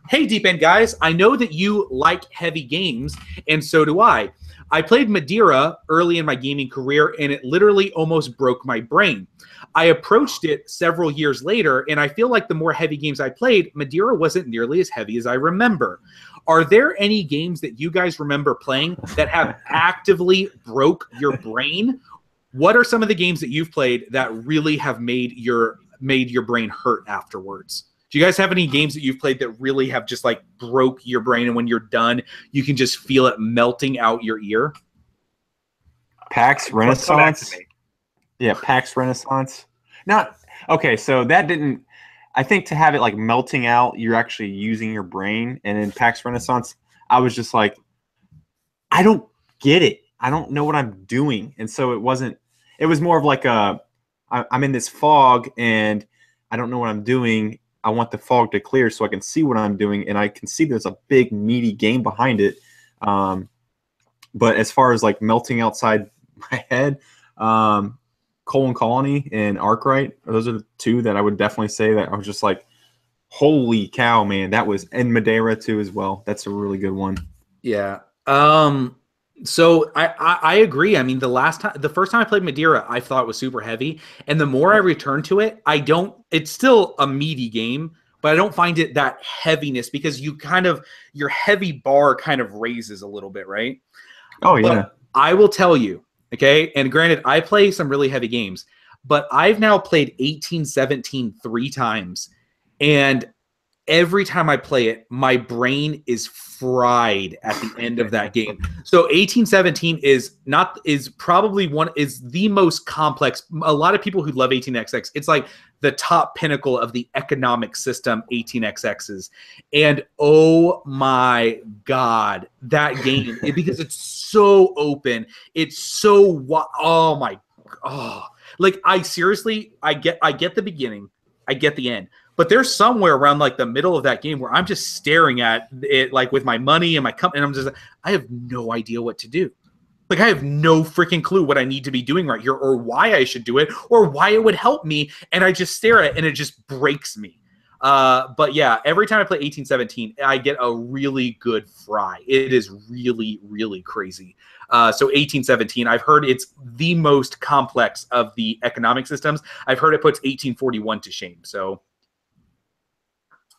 hey, Deep End guys, I know that you like heavy games, and so do I. I played Madeira early in my gaming career, and it literally almost broke my brain. I approached it several years later, and I feel like the more heavy games I played, Madeira wasn't nearly as heavy as I remember. Are there any games that you guys remember playing that have actively broke your brain? What are some of the games that you've played that really have made your brain hurt afterwards? Do you guys have any games that you've played that really have just like broke your brain, and when you're done, you can just feel it melting out your ear?
PAX Renaissance. Yeah, PAX Renaissance. Okay, so that didn't. I think to have it like melting out, you're actually using your brain. And in PAX Renaissance, I was just like, I don't get it. I don't know what I'm doing. And so it was more of like I'm in this fog and I don't know what I'm doing. I want the fog to clear so I can see what I'm doing. And I can see there's a big meaty game behind it. But as far as like melting outside my head, Colon Colony and Arkwright, those are the 2 that I would definitely say that I was just like, holy cow, man. That was, and Madeira too as well. That's a really good one.
Yeah. So I agree. I mean, the first time I played Madeira, I thought it was super heavy. And the more I return to it, it's still a meaty game, but I don't find it that heaviness, because your heavy bar kind of raises a little bit, right?
Oh, yeah.
But I will tell you, okay, and granted, I play some really heavy games, but I've now played 1817 3 times, and every time I play it, my brain is fried at the end of that game. So 1817 is probably the most complex. A lot of people who love 18xx, it's like the top pinnacle of the economic system 18xx's. And oh my God, that game, because it's so open, it's so, like I get the beginning, I get the end. But there's somewhere around like the middle of that game where I'm just staring at it like with my money and my company, and I'm just, I have no idea what to do. Like, I have no freaking clue what I need to be doing right here or why I should do it or why it would help me. And I just stare at it and it just breaks me. But yeah, every time I play 1817, I get a really good fry. It is really, really crazy. So 1817, I've heard it's the most complex of the economic systems. I've heard it puts 1841 to shame. So,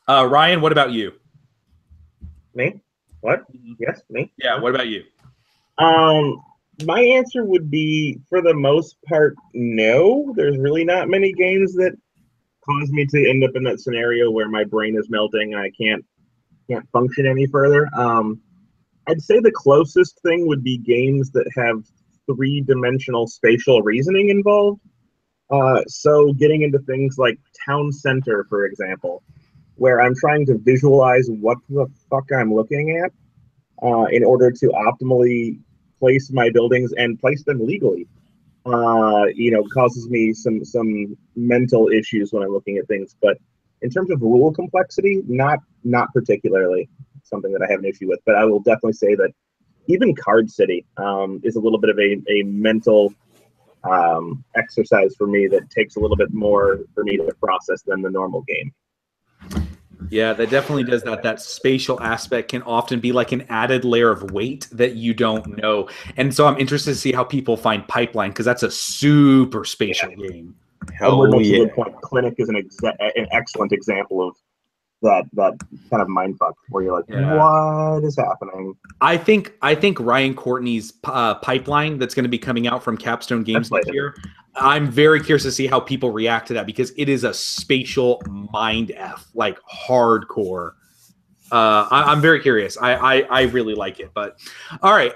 Ryan, what about you?
Me? What? Yes, me.
Yeah, what about you?
My answer would be, for the most part, no. There's really not many games that cause me to end up in that scenario where my brain is melting and I can't function any further. I'd say the closest thing would be games that have three-dimensional spatial reasoning involved. So getting into things like Town Center, for example, where I'm trying to visualize what the fuck I'm looking at in order to optimally place my buildings and place them legally. Causes me some mental issues when I'm looking at things. But in terms of rule complexity, not particularly something that I have an issue with. But I will definitely say that even Card City is a little bit of a mental exercise for me that takes a little bit more for me to process than the normal game.
Yeah, that definitely does that. That spatial aspect can often be like an added layer of weight that you don't know. And so I'm interested to see how people find Pipeline, because that's a super spatial game.
Edward makes a good point. Clinic is an excellent example of that kind of mindfuck where you're like, what is happening?
I think Ryan Courtney's Pipeline that's going to be coming out from Capstone Games next year, I'm very curious to see how people react to that, because it is a spatial mind F, like hardcore. I'm very curious. I really like it. But all right.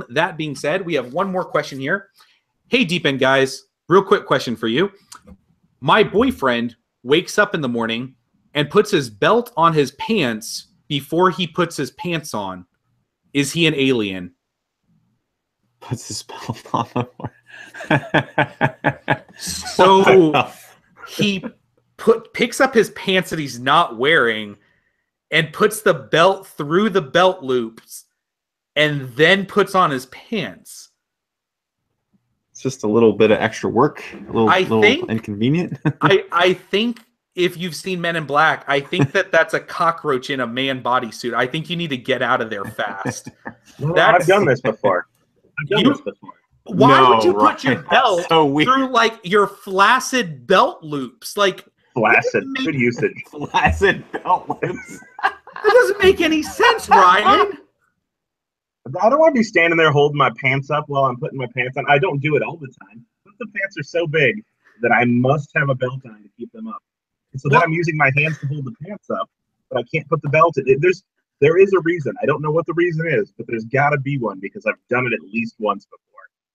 That being said, we have one more question here. Hey, Deep End guys, real quick question for you. My boyfriend wakes up in the morning and puts his belt on his pants before he puts his pants on. Is he an alien?
Puts his belt on the
So he picks up his pants that he's not wearing and puts the belt through the belt loops and then puts on his pants.
It's just a little bit of extra work, a little inconvenient.
I think if you've seen Men in Black, I think that's a cockroach in a man bodysuit. I think you need to get out of there fast.
I've done this before.
Why would you put your belt through like your flaccid belt loops? Like
flaccid, good usage.
Flaccid belt loops.
That doesn't make any sense, Ryan.
I don't want to be standing there holding my pants up while I'm putting my pants on. I don't do it all the time. But the pants are so big that I must have a belt on to keep them up. And so then I'm using my hands to hold the pants up, but I can't put the belt in. There is a reason. I don't know what the reason is, but there's got to be one, because I've done it at least once before.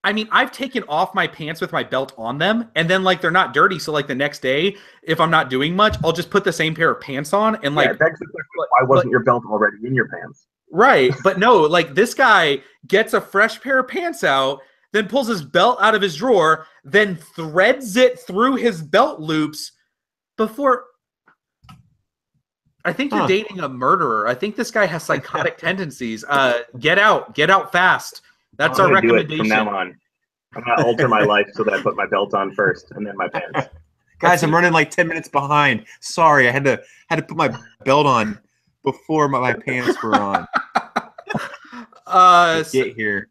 I mean, I've taken off my pants with my belt on them, and then like they're not dirty. So like the next day, if I'm not doing much, I'll just put the same pair of pants on and like.
Yeah, begs the question, why wasn't your belt already in your pants?
Right, but no, like this guy gets a fresh pair of pants out, then pulls his belt out of his drawer, then threads it through his belt loops before. I think you're dating a murderer. I think this guy has psychotic tendencies. Get out fast. That's our recommendation.
From now on, I'm gonna alter my life so that I put my belt on first and then my pants.
Guys, I'm running like 10 minutes behind. Sorry, I had to put my belt on before my pants were on. Get here.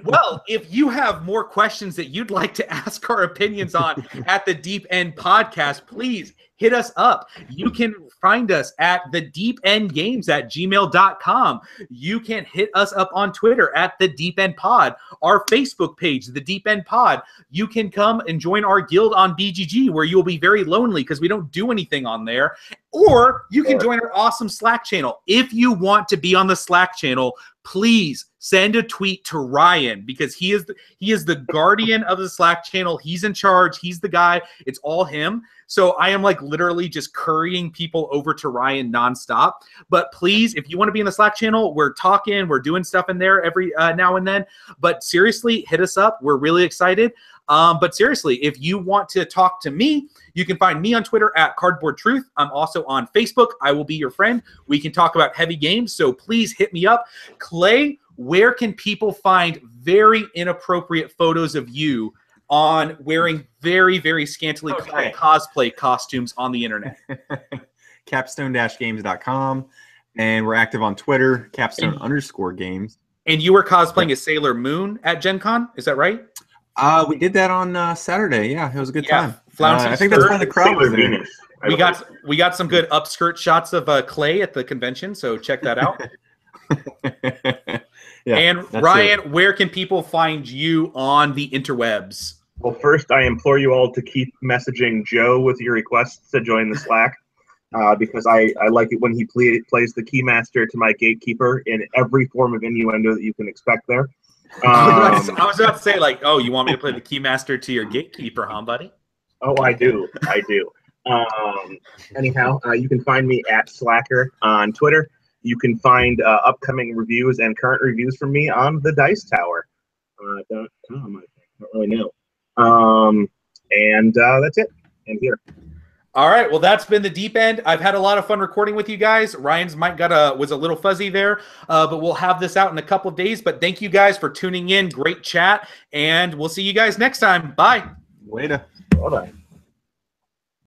Well, if you have more questions that you'd like to ask our opinions on at the Deep End Podcast, please hit us up. You can find us at thedeependgames@gmail.com. You can hit us up on Twitter at the Deep End Pod, our Facebook page, the Deep End Pod. You can come and join our guild on BGG, where you'll be very lonely because we don't do anything on there. Or you can join our awesome Slack channel. If you want to be on the Slack channel, please send a tweet to Ryan, because he is the guardian of the Slack channel. He's in charge. He's the guy. It's all him. So I am like literally just currying people over to Ryan nonstop. But please, if you want to be in the Slack channel, we're talking, we're doing stuff in there every now and then. But seriously, hit us up. We're really excited. But seriously, if you want to talk to me, you can find me on Twitter at Cardboard Truth. I'm also on Facebook. I will be your friend. We can talk about heavy games. So please hit me up. Clay, where can people find very inappropriate photos of you on wearing very, very scantily clad cosplay costumes on the internet?
Capstone-games.com. And we're active on Twitter, capstone_games.
And you were cosplaying as Sailor Moon at Gen Con, is that right?
We did that on Saturday. Yeah, it was a good time.
Flouncy
I think that's why the crowd was there.
We got some good upskirt shots of Clay at the convention, so check that out.
Yeah,
and Ryan, where can people find you on the interwebs?
Well, first, I implore you all to keep messaging Joe with your requests to join the Slack, because I like it when he plays the Keymaster to my Gatekeeper in every form of innuendo that you can expect there.
I was about to say, like, oh, you want me to play the Keymaster to your Gatekeeper, huh, buddy?
Oh, I do. I do. Anyhow, you can find me at Slacker on Twitter. You can find upcoming reviews and current reviews from me on the Dice Tower. .com, I think. I don't really know. And that's it. And here.
All right. Well, that's been the Deep End. I've had a lot of fun recording with you guys. Ryan's mic was a little fuzzy there, but we'll have this out in a couple of days. But thank you guys for tuning in. Great chat. And we'll see you guys next time. Bye.
Later.
Hold on.